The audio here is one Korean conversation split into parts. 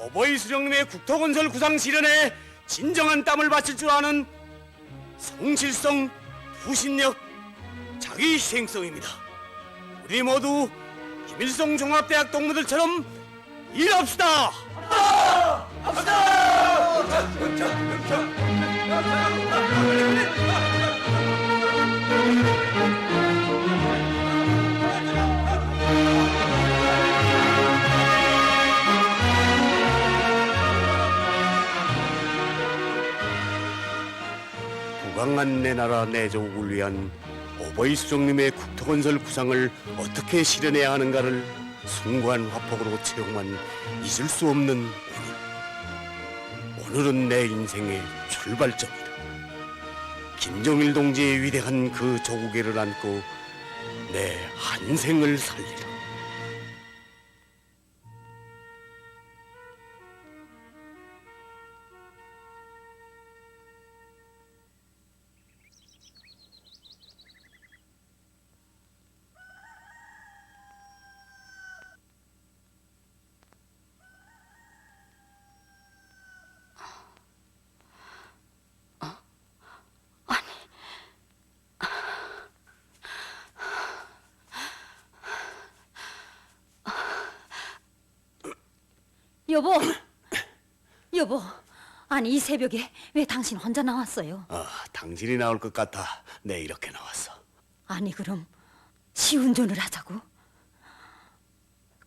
어버이 수령님의 국토건설 구상 실현에 진정한 땀을 바칠 줄 아는 성실성, 부신력, 자기희생성입니다. 우리 모두 김일성 종합대학 동무들처럼 일합시다! 부강한 내 나라 내 조국을 위한 어버이 수령님의 국토건설 구상을 어떻게 실현해야 하는가를 숭고한 화폭으로 체험한 잊을 수 없는 오늘. 오늘은 내 인생의 출발점이다. 김정일 동지의 위대한 그 조국애를 안고 내 한 생을 살리라. 여보, 여보, 아니 이 새벽에 왜 당신 혼자 나왔어요? 당신이 나올 것 같아 내 이렇게 나왔어. 아니 그럼 시운전을 하자고?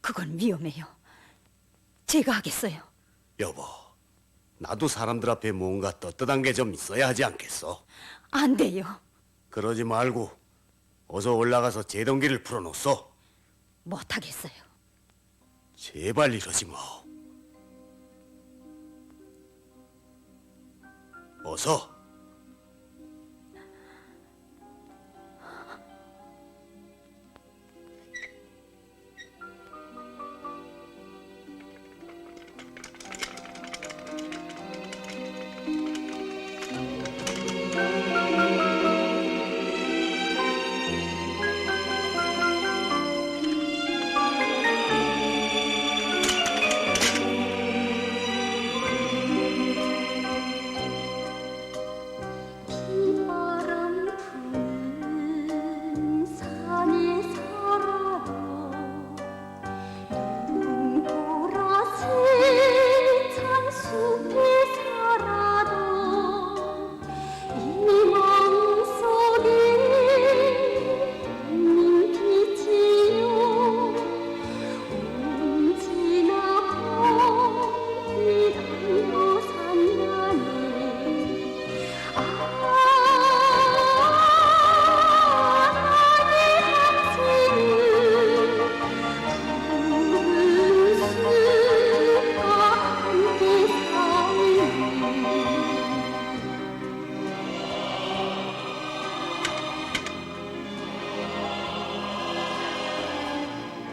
그건 위험해요. 제가 하겠어요. 여보, 나도 사람들 앞에 뭔가 떳떳한 게 좀 있어야 하지 않겠어? 안 돼요. 그러지 말고 어서 올라가서 제동기를 풀어놓소. 못하겠어요. 제발 이러지 마. 어서.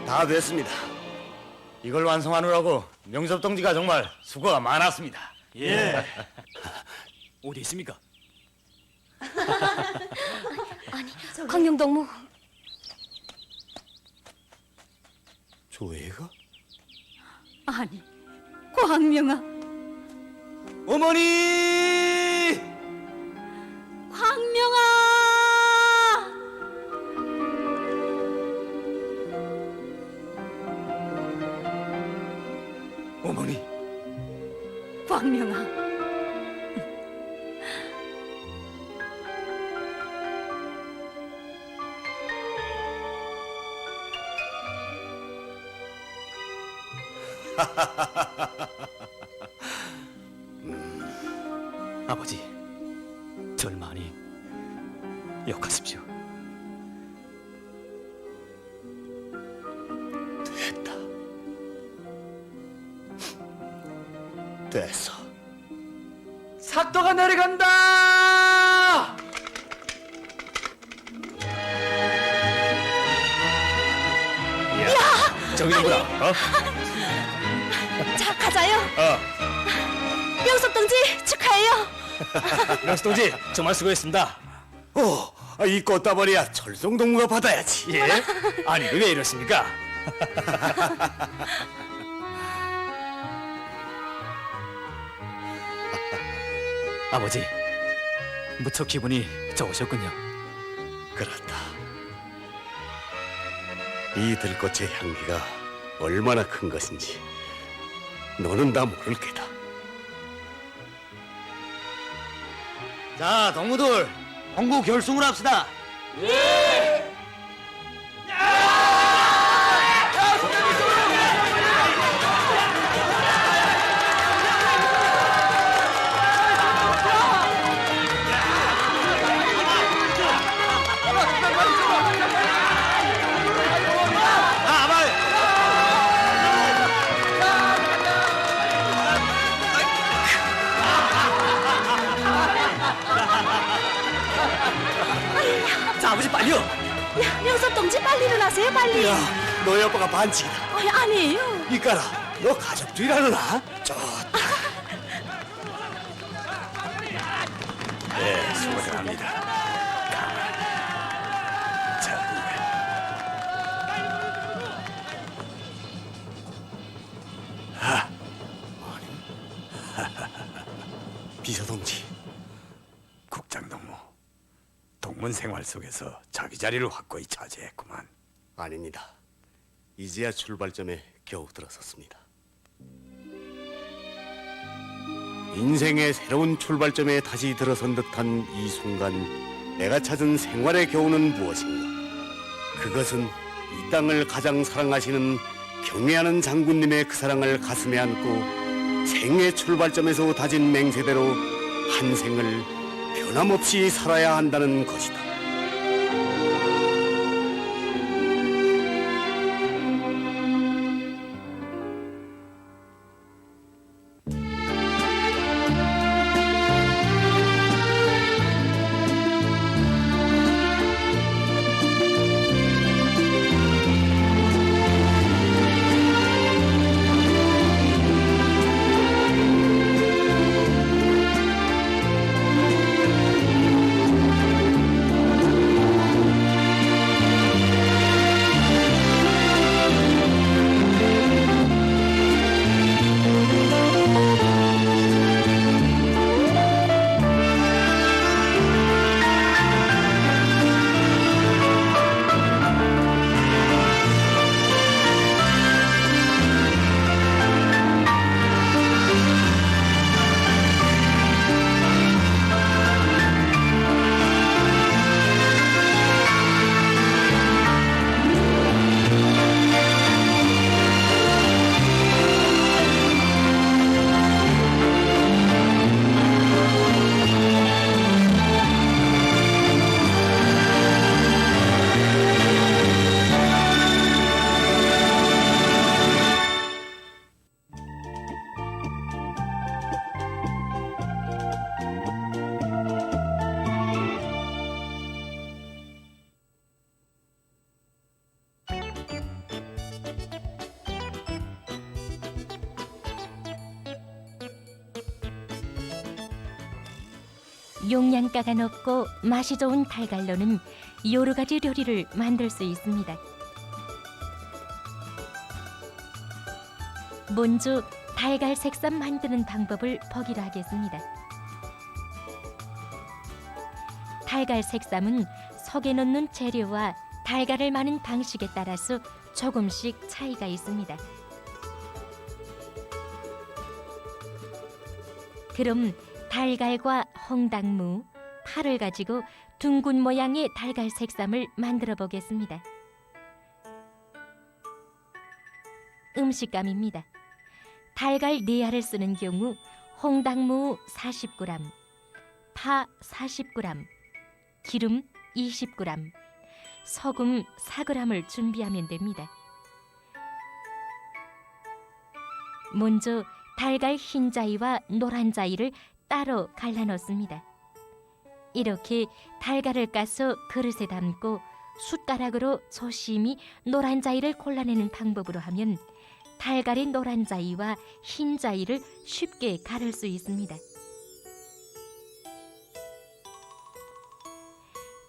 다 됐습니다. 이걸 완성하느라고 명섭 동지가 정말 수고가 많았습니다. 예. 어디 있습니까? 광명동무. 조애가? 아니, 광명아. 어머니! 광명아! 어머니! 광명아. 아버지, 절 많이 욕하십시오. 됐다. 됐어. 삭도가 내려간다! 야! 저기 누구야? 어? 자, 가자요. 명섭 동지 축하해요. 명수 동지 정말 수고했습니다. 이 꽃다발이야 철성동무가 받아야지. 예? 아니 왜 이러십니까? 아버지, 무척 기분이 좋으셨군요. 그렇다. 이 들꽃의 향기가 얼마나 큰 것인지 너는 다 모를 게다. 자, 동무들, 홍구 결승을 합시다. 자, 아버지 빨리요. 야, 명섭 동지 빨리 일어나세요, 빨리. 야, 너희 아빠가 반칙이다. 아니에요. 이까라, 너 가족들이라느나? 좋다. 네, 수고들 합니다. 자, 비서동지, 국장동무, 동문 생활 속에서 자기 자리를 확고히 차지했구만. 아닙니다. 이제야 출발점에 겨우 들어섰습니다. 인생의 새로운 출발점에 다시 들어선 듯한 이 순간, 내가 찾은 생활의 교훈은 무엇인가? 그것은 이 땅을 가장 사랑하시는 경애하는 장군님의 그 사랑을 가슴에 안고 생의 출발점에서 다진 맹세대로 한 생을 변함없이 살아야 한다는 것이다. 용량가가 높고 맛이 좋은 달걀로는 여러 가지 요리를 만들 수 있습니다. 먼저 달걀 색삼 만드는 방법을 보기로 하겠습니다. 달걀 색삼은 속에 넣는 재료와 달걀을 마는 방식에 따라서 조금씩 차이가 있습니다. 그럼 달걀과 홍당무, 파를 가지고 둥근 모양의 달걀 색삼을 만들어 보겠습니다. 음식감입니다. 달걀 4알을 쓰는 경우 홍당무 40g, 파 40g, 기름 20g, 소금 4g을 준비하면 됩니다. 먼저 달걀 흰자위와 노란자위를 따로 갈라 넣습니다. 이렇게 달걀을 까서 그릇에 담고 숟가락으로 조심히 노란자위를 골라내는 방법으로 하면 달걀의 노란자위와 흰자위를 쉽게 가를 수 있습니다.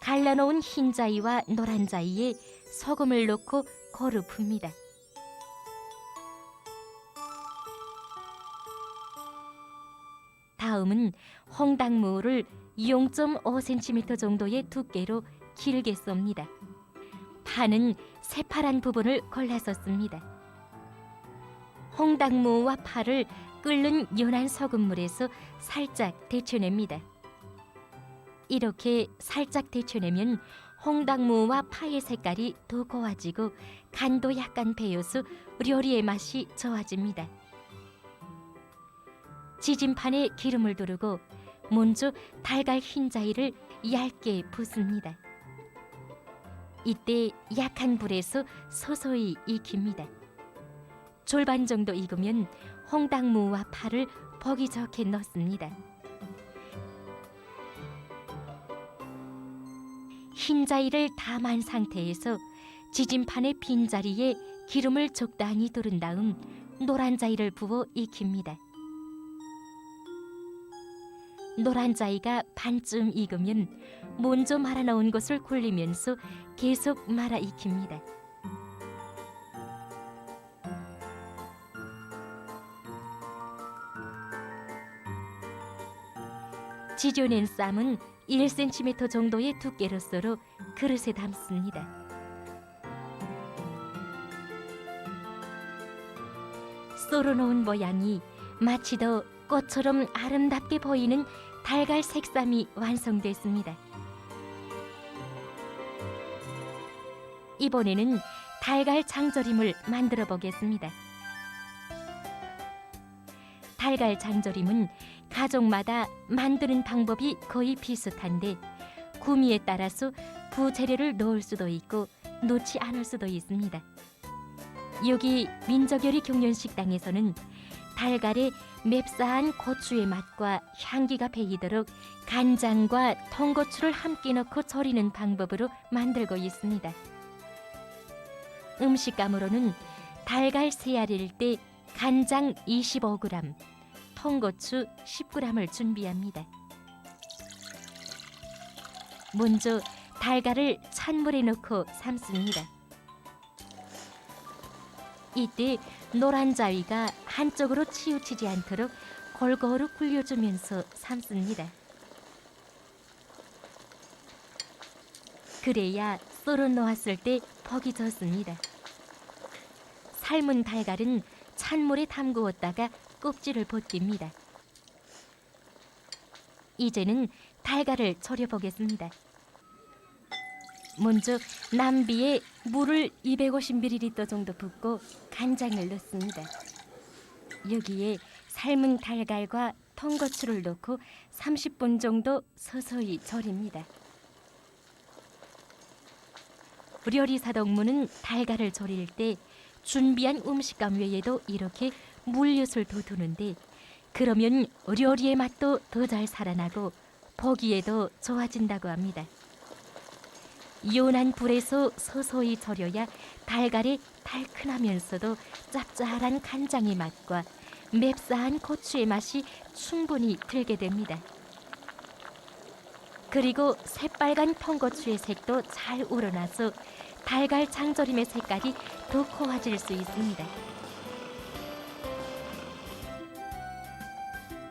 갈라놓은 흰자위와 노란자위에 소금을 넣고 고루 풉니다. 다음은 홍당무를 0.5cm 정도의 두께로 길게 썹니다. 파는 새파란 부분을 골라서 씁니다. 홍당무와 파를 끓는 연한 소금물에서 살짝 데쳐냅니다. 이렇게 살짝 데쳐내면 홍당무와 파의 색깔이 더 고와지고 간도 약간 배어서 요리의 맛이 좋아집니다. 지짐판에 기름을 두르고 먼저 달걀 흰자위를 얇게 붓습니다. 이때 약한 불에서 서서히 익힙니다. 절반 정도 익으면 홍당무와 파를 보기 좋게 넣습니다. 흰자위를 다 만 상태에서 지짐판의 빈자리에 기름을 적당히 두른 다음 노란자위를 부어 익힙니다. 노란자위가 반쯤 익으면 먼저 말아 넣은 것을 굴리면서 계속 말아 익힙니다. 지져낸 쌈은 1cm 정도의 두께로 썰어 그릇에 담습니다. 썰어놓은 모양이 마치 더 꽃처럼 아름답게 보이는 달걀 색쌈이 완성됐습니다. 이번에는 달걀 장조림을 만들어 보겠습니다. 달걀 장조림은 가족마다 만드는 방법이 거의 비슷한데 구미에 따라서 부재료를 넣을 수도 있고 넣지 않을 수도 있습니다. 여기 민족요리 경연식당에서는 달걀에 맵싸한 고추의 맛과 향기가 배이도록 간장과 통고추를 함께 넣고 절이는 방법으로 만들고 있습니다. 음식감으로는 달걀 3알일 때 간장 25g, 통고추 10g을 준비합니다. 먼저 달걀을 찬물에 넣고 삶습니다. 이때 노란 자위가 한쪽으로 치우치지 않도록 골고루 굴려주면서 삶습니다. 그래야 썰어 놓았을 때 보기 좋습니다. 삶은 달걀은 찬물에 담그었다가 껍질을 벗깁니다. 이제는 달걀을 절여보겠습니다. 먼저 남비에 물을 250ml 정도 붓고 간장을 넣습니다. 여기에 삶은 달걀과 통고추를 넣고 30분 정도 서서히 절입니다. 요리사동무는 달걀을 절일 때 준비한 음식감 외에도 이렇게 물엿을 더 두는데 그러면 요리의 맛도 더 잘 살아나고 보기에도 좋아진다고 합니다. 연한 불에서 서서히 절여야 달걀이 달큰하면서도 짭짤한 간장의 맛과 맵싸한 고추의 맛이 충분히 들게 됩니다. 그리고 새빨간 통고추의 색도 잘 우러나서 달걀 장조림의 색깔이 더 고와질 수 있습니다.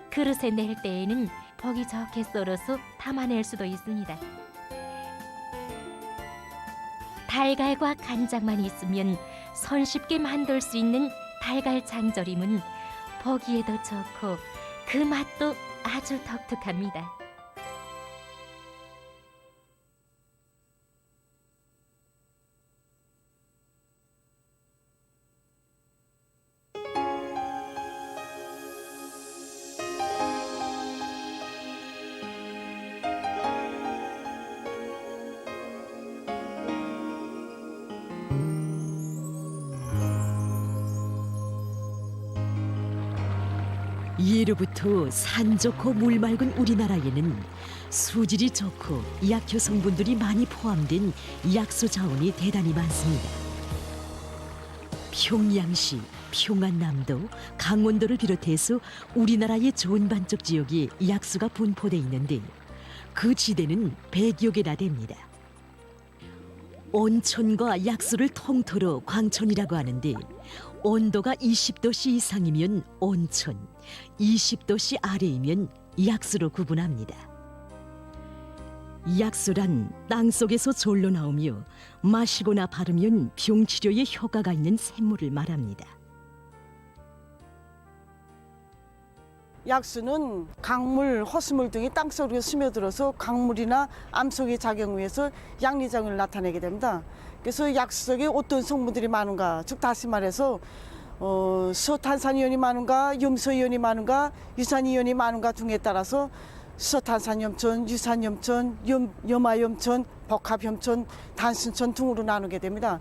그릇에 낼 때에는 보기 좋게 썰어서 담아낼 수도 있습니다. 달걀과 간장만 있으면 손쉽게 만들 수 있는 달걀 장조림은 보기에도 좋고 그 맛도 아주 독특합니다. 예로부터 산 좋고 물 맑은 우리나라에는 수질이 좋고 약효 성분들이 많이 포함된 약수 자원이 대단히 많습니다. 평양시, 평안남도, 강원도를 비롯해서 우리나라의 좋은 반쪽 지역에 약수가 분포돼 있는데 그 지대는 100여 개나 됩니다. 온천과 약수를 통틀어 광천이라고 하는데 온도가 20도씨 이상이면 온천, 20도씨 아래이면 약수로 구분합니다. 약수란 땅속에서 졸로 나오며 마시거나 바르면 병치료에 효과가 있는 샘물을 말합니다. 약수는 강물, 허수물 등이 땅속으로 스며들어서 강물이나 암석의 작용에 의해서 양리작용을 나타내게 됩니다. 그래서 약수 속에 어떤 성분들이 많은가, 즉 다시 말해서 수소탄산이온이 많은가, 염소이온이 많은가, 유산이온이 많은가 등에 따라서 수소탄산염촌, 유산염촌, 염화염촌, 복합염촌, 단순촌 등으로 나누게 됩니다.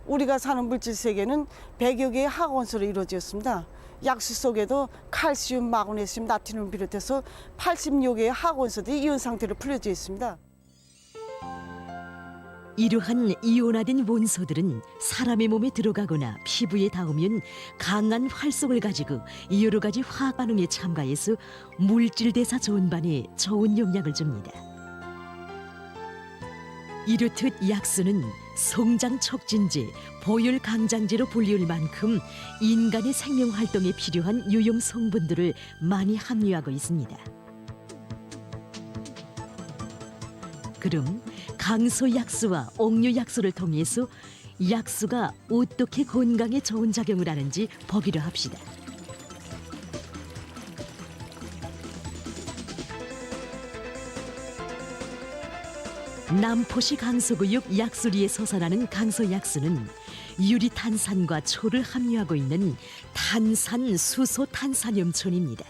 우리가 사는 물질 세계는 100여 개의 하원소로 이루어졌습니다. 약수 속에도 칼슘, 마그네슘, 나트륨을 비롯해서 80여 개의 하원소들이 이온 상태로 풀려져 있습니다. 이러한 이온화된 원소들은 사람의 몸에 들어가거나 피부에 닿으면 강한 활성을 가지고 여러 가지 화학 반응에 참가해서 물질 대사 전반에 좋은 영향을 줍니다. 이렇듯 약수는 성장 촉진제, 보혈 강장제로 불리울 만큼 인간의 생명 활동에 필요한 유용 성분들을 많이 함유하고 있습니다. 그럼 강소약수와 옥류약수를 통해서 약수가 어떻게 건강에 좋은 작용을 하는지 보기로 합시다. 남포시 강서구역 약수리에 솟아나는 강소약수는 유리탄산과 초를 함유하고 있는 탄산수소탄산염촌입니다.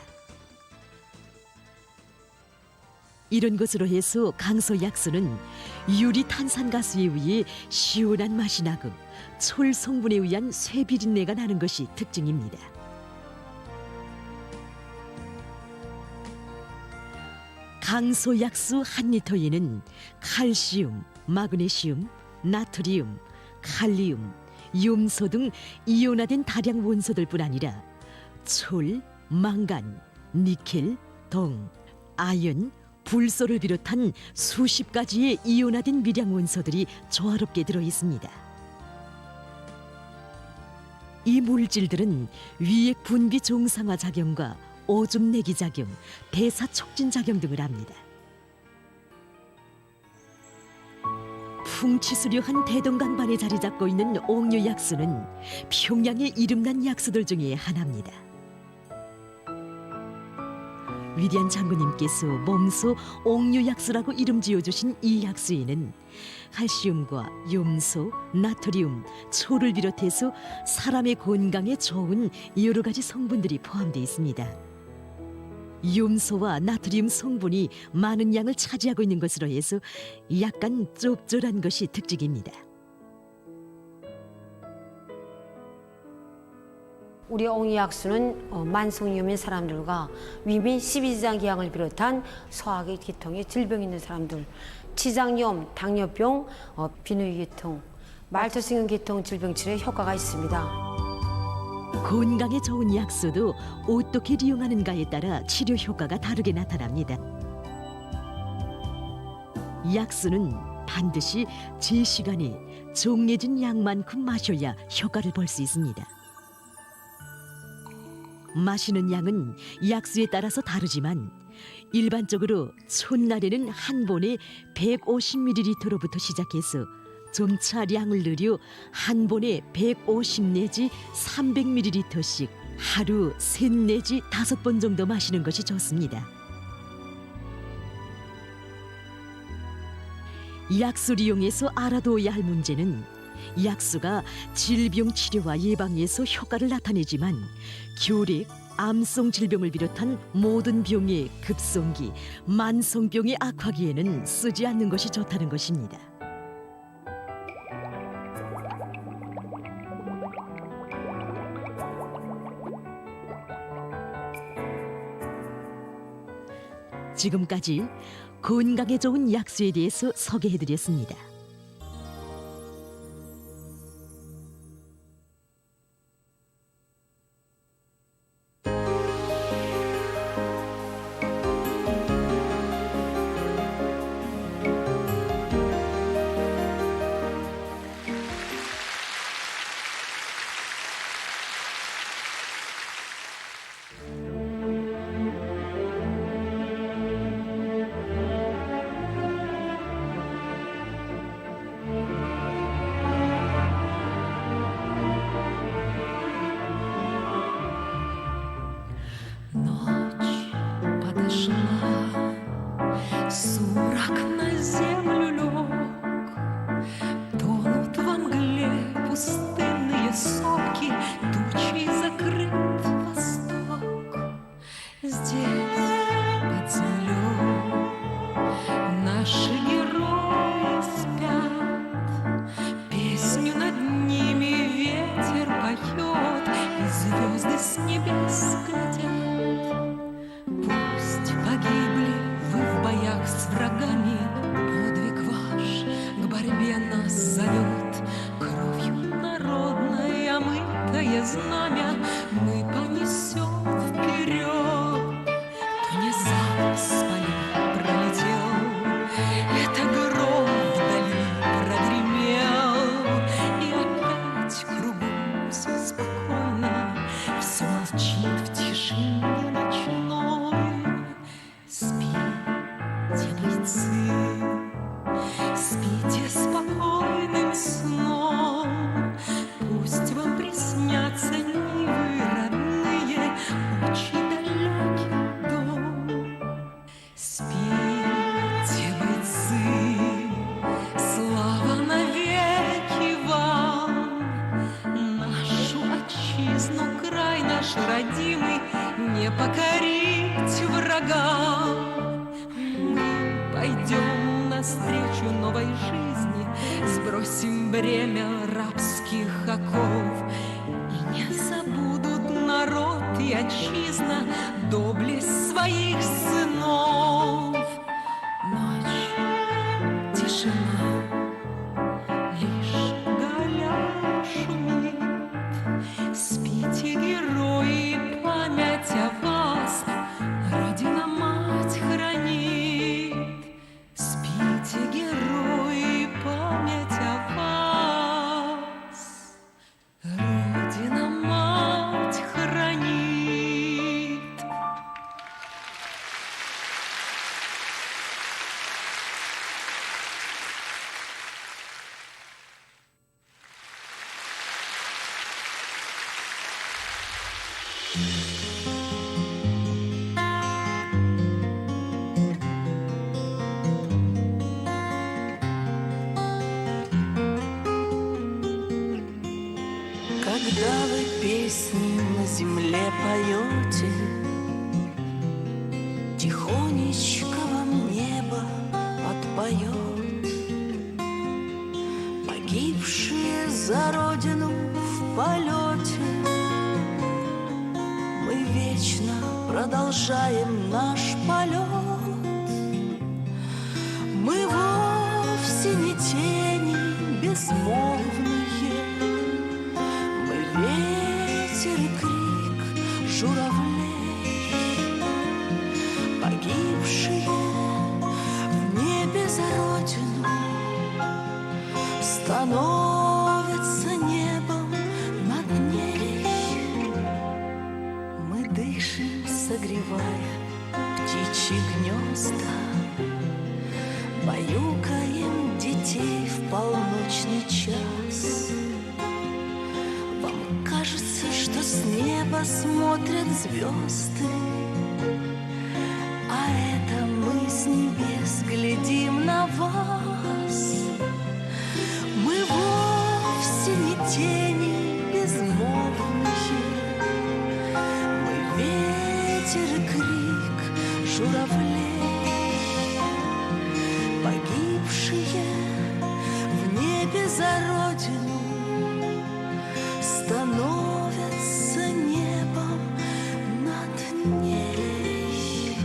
이런 것으로 해서 강소약수는 유리탄산가스에 의해 시원한 맛이 나고 촐 성분에 의한 쇠비린내가 나는 것이 특징입니다. 강소약수 한 리터에는 칼슘, 마그네슘, 나트륨, 칼륨, 염소 등 이온화된 다량 원소들뿐 아니라 철, 망간, 니켈, 동, 아연, 불소를 비롯한 수십 가지의 이온화된 미량 원소들이 조화롭게 들어 있습니다. 이 물질들은 위액 분비 정상화 작용과 오줌 내기 작용, 대사 촉진 작용 등을 합니다. 풍치수려한 대동강반에 자리 잡고 있는 옥류약수는 평양의 이름난 약수들 중에 하나입니다. 위대한 장군님께서 몸소 옥류약수라고 이름 지어주신 이 약수에는 칼슘과 염소, 나트륨, 초를 비롯해서 사람의 건강에 좋은 여러 가지 성분들이 포함되어 있습니다. 염소와 나트륨 성분이 많은 양을 차지하고 있는 것으로 해서 약간 쩝쩝한 것이 특징입니다. 우리 옥류약수는 만성염인 사람들과 위민 12지장 기항을 비롯한 소화기 계통의 질병이 있는 사람들, 치장염, 당뇨병, 비뇨기계통, 말초신경 계통 질병 치료에 효과가 있습니다. 건강에 좋은 약수도 어떻게 이용하는가에 따라 치료 효과가 다르게 나타납니다. 약수는 반드시 제 시간에 정해진 양만큼 마셔야 효과를 볼 수 있습니다. 마시는 양은 약수에 따라서 다르지만 일반적으로 첫날에는 한 번에 150ml로부터 시작해서 점차 양을 늘려 한 번에 150 내지 300ml씩 하루 3 내지 5번 정도 마시는 것이 좋습니다. 약수를 이용해서 알아두어야 할 문제는 약수가 질병 치료와 예방에서 효과를 나타내지만 결핵, 암성 질병을 비롯한 모든 병의 급성기, 만성병의 악화기에는 쓰지 않는 것이 좋다는 것입니다. 지금까지 건강에 좋은 약수에 대해서 소개해드렸습니다. здесь, под землей, наши герои спят. Песню над ними ветер поет, и звезды с небес глядят. Пусть погибли вы в боях с врагами, подвиг ваш к борьбе нас зовет. Кровью народное омытое знамя мы понесем вперед. Внезапно с поля пролетел, это гром вдали прогремел, и опять кругом все спокойно, все молчит в тишине ночной. Спите, бойцы, спите спокойным сном, пусть вам приснятся нивы родные, очень далекий дом. Спите, бойцы, слава навеки вам, нашу отчизну, край наш родимый, не покорить врагам. Мы пойдем навстречу новой жизни, сбросим бремя рабских оков, и не забудут народ и отчизна доблесть своих сынов. Ночь, тишина, лишь галя шумит. Спите, герои, память о вас Родина-мать хранит. Спите, герои, память о вас Родина-мать хранит. Когда вы песни на земле поете, тихонечко вам небо подпоет. Погибшие за родину в полете, мы вечно продолжаем наш полет. Мы вовсе не тени безмолвные, ветер и крик журавлей. Погибшие в небе за родину становятся небом над ней. Мы дышим, согревая птичьи гнезда, баюкаем детей в полночный час. Кажется, что с неба смотрят звезды, а это мы с небес глядим на вас. Мы вовсе не тени безмолвные, мы ветер и крик журавлей. Погибшие в небе за родину становятся небом над ней.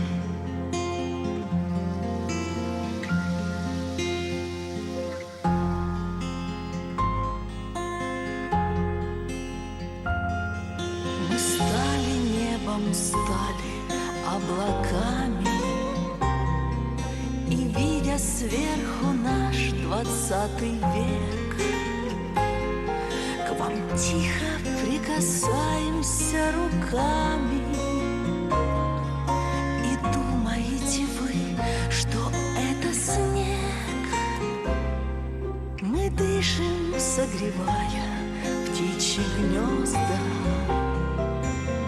Мы стали небом, стали облаками, и, видя сверху наш 20 век, к вам тихо прикасаемся руками. И думаете вы, что это снег? Мы дышим, согревая птичьи гнезда,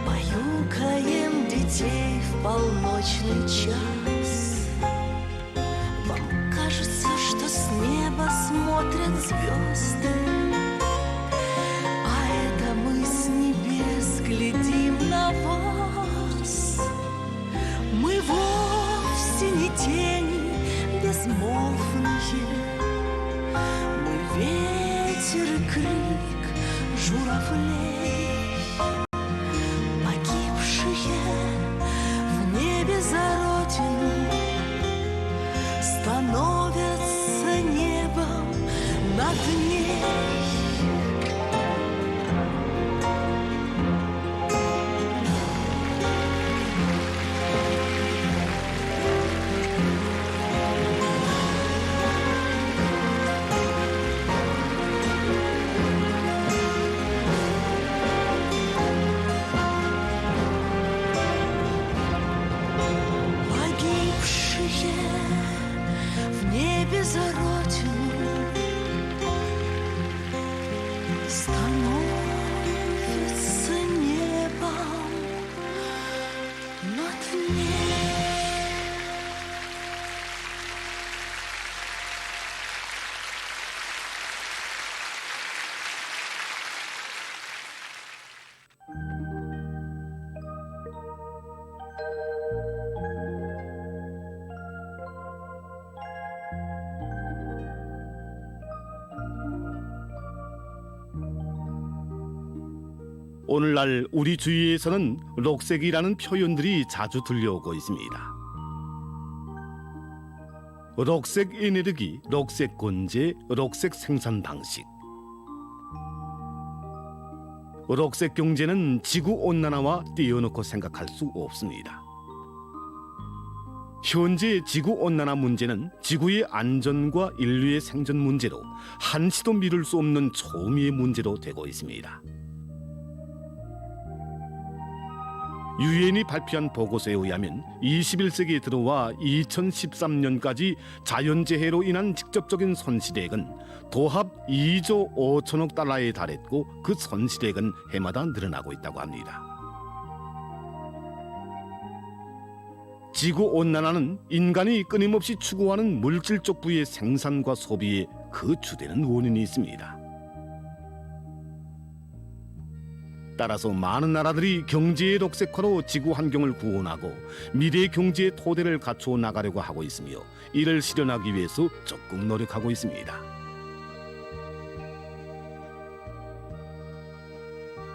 баюкаем детей в полночный час. Вам кажется, что с неба смотрят звезды, а это мы с небес глядим на вас. безмолвные. Мой ветер и крик журавлей, погибшие в небе за родину, становятся небом над ней. В небе за родину становится небом над ней. 오늘날 우리 주위에서는 록색이라는 표현들이 자주 들려오고 있습니다. 록색 에너지, 록색 건재, 록색 생산 방식. 록색 경제는 지구 온난화와 띄어놓고 생각할 수 없습니다. 현재 지구 온난화 문제는 지구의 안전과 인류의 생존 문제로 한치도 미룰 수 없는 초미의 문제로 되고 있습니다. 유엔이 발표한 보고서에 의하면 21세기에 들어와 2013년까지 자연재해로 인한 직접적인 손실액은 도합 2조 5천억 달러에 달했고 그 손실액은 해마다 늘어나고 있다고 합니다. 지구온난화는 인간이 끊임없이 추구하는 물질적 부의 생산과 소비에 그 주되는 원인이 있습니다. 따라서 많은 나라들이 경제의 녹색화로 지구 환경을 구원하고 미래 경제의 토대를 갖추어 나가려고 하고 있으며 이를 실현하기 위해서 적극 노력하고 있습니다.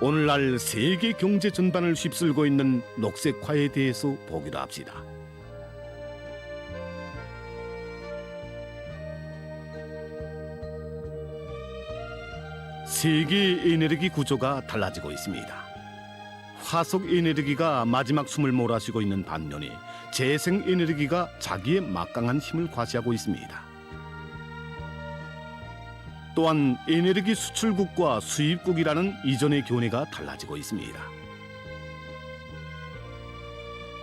오늘날 세계 경제 전반을 휩쓸고 있는 녹색화에 대해서 보기로 합시다. 세계의 에너지 구조가 달라지고 있습니다. 화석 에너지가 마지막 숨을 몰아쉬고 있는 반면에 재생 에너지가 자기의 막강한 힘을 과시하고 있습니다. 또한 에너지 수출국과 수입국이라는 이전의 견해가 달라지고 있습니다.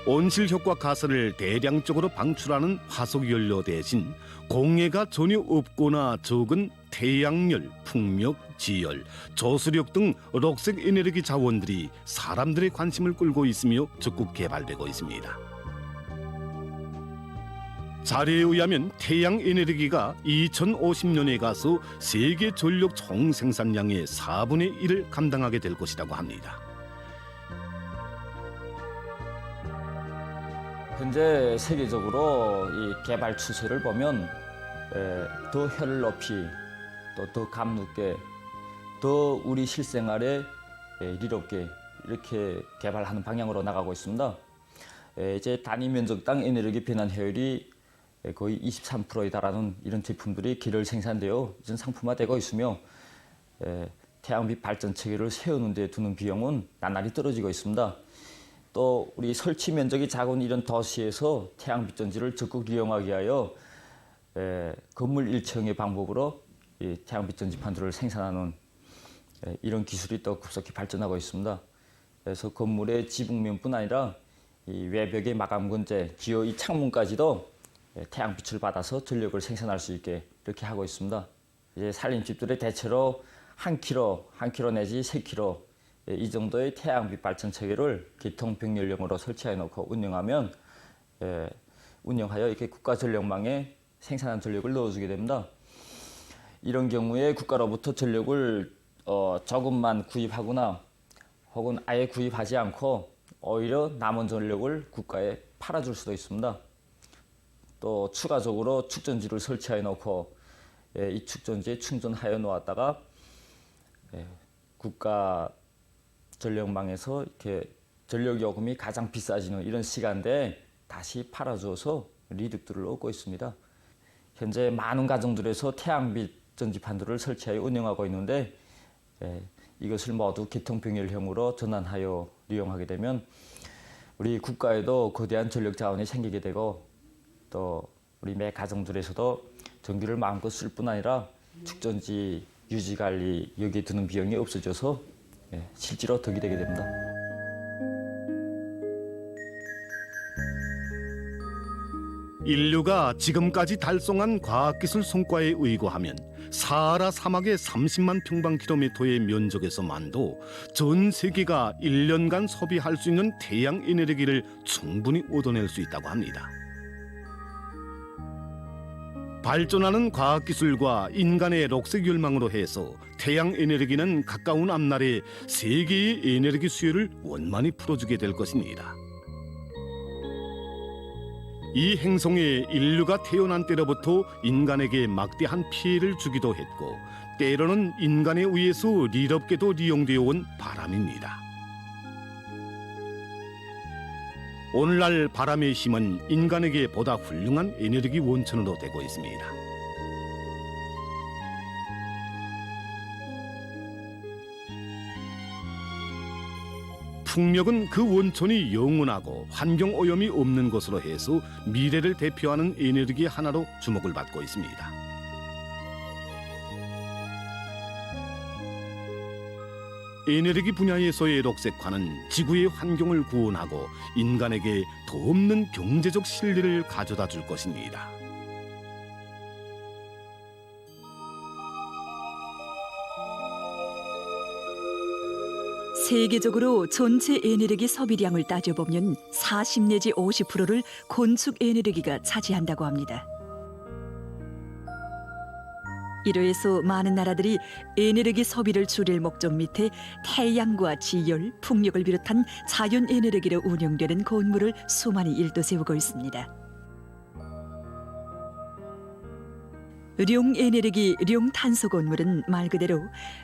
온실효과 가스를 대량적으로 방출하는 화석연료 대신 공해가 전혀 없거나 적은 태양열, 풍력, 지열, 저수력 등 녹색 에너지 자원들이 사람들의 관심을 끌고 있으며 적극 개발되고 있습니다. 자료에 의하면 태양 에너지가 2050년에 가서 세계 전력 총 생산량의 4분의 1을 감당하게 될 것이라고 합니다. 현재 세계적으로 이 개발 추세를 보면 더 혀를 높이 또 더 감늦게 더 우리 실생활에 이롭게 이렇게 개발하는 방향으로 나가고 있습니다. 이제 단위 면적당 에너지 변환 효율이 거의 23%에 달하는 이런 제품들이 기를 생산되어 이전 상품화되고 있으며 태양빛 발전 체계를 세우는 데 두는 비용은 나날이 떨어지고 있습니다. 또 우리 설치 면적이 작은 이런 도시에서 태양빛 전지를 적극 이용하기 위하여 건물 1층의 방법으로 이 태양빛 전지판들을 생산하는 이런 기술이 또 급속히 발전하고 있습니다. 그래서 건물의 지붕면뿐 아니라 이 외벽의 마감 건재, 기어 이 창문까지도 태양빛을 받아서 전력을 생산할 수 있게 이렇게 하고 있습니다. 이제 산림집들의 대체로 1km 내지 3km 이 정도의 태양빛 발전 체계를 기통병렬용으로 설치해 놓고 운영하여 이렇게 국가 전력망에 생산한 전력을 넣어주게 됩니다. 이런 경우에 국가로부터 전력을 조금만 구입하거나 혹은 아예 구입하지 않고 오히려 남은 전력을 국가에 팔아줄 수도 있습니다. 또 추가적으로 축전지를 설치해 놓고 이 축전지에 충전하여 놓았다가 국가 전력망에서 이렇게 전력 요금이 가장 비싸지는 이런 시간대에 다시 팔아줘서 이득들을 얻고 있습니다. 현재 많은 가정들에서 태양빛 전지판들을 설치하여 운영하고 있는데 이것을 모두 기통병렬형으로 전환하여 이용하게 되면 우리 국가에도 거대한 전력 자원이 생기게 되고 또 우리 매 가정들에서도 전기를 마음껏 쓸 뿐 아니라 축전지 유지 관리 여기에 드는 비용이 없어져서 실제로 덕이 되게 됩니다. 인류가 지금까지 달성한 과학기술 성과에 의거하면 사하라 사막의 30만 평방킬로미터의 면적에서만도 전 세계가 1년간 소비할 수 있는 태양 에너지를 충분히 얻어낼 수 있다고 합니다. 발전하는 과학기술과 인간의 녹색 열망으로 해서 태양 에너지는 가까운 앞날에 세계의 에너지 수요를 원만히 풀어주게 될 것입니다. 이 행성에 인류가 태어난 때로부터 인간에게 막대한 피해를 주기도 했고 때로는 인간에 의해서 리럽게도 이용되어 온 바람입니다. 오늘날 바람의 힘은 인간에게 보다 훌륭한 에너지 원천으로 되고 있습니다. 풍력은 그 원천이 영원하고 환경오염이 없는 것으로 해서 미래를 대표하는 에너지 하나로 주목을 받고 있습니다. 에너지 분야에서의 녹색화는 지구의 환경을 구원하고 인간에게 더 없는 경제적 신뢰를 가져다 줄 것입니다. 세계적으로 전체 에너지 소비량을 따져보면 40 내지 50%를 건축 에너지가 차지한다고 합니다. 이로해서 많은 나라들이 에너지 소비를 줄일 목적 밑에 태양과 지열, 풍력을 비롯한 자연 에너지로 운영되는 건물을 수많이 일도세우고 있습니다. 룡에너지 룡탄소 건물은 말 그대로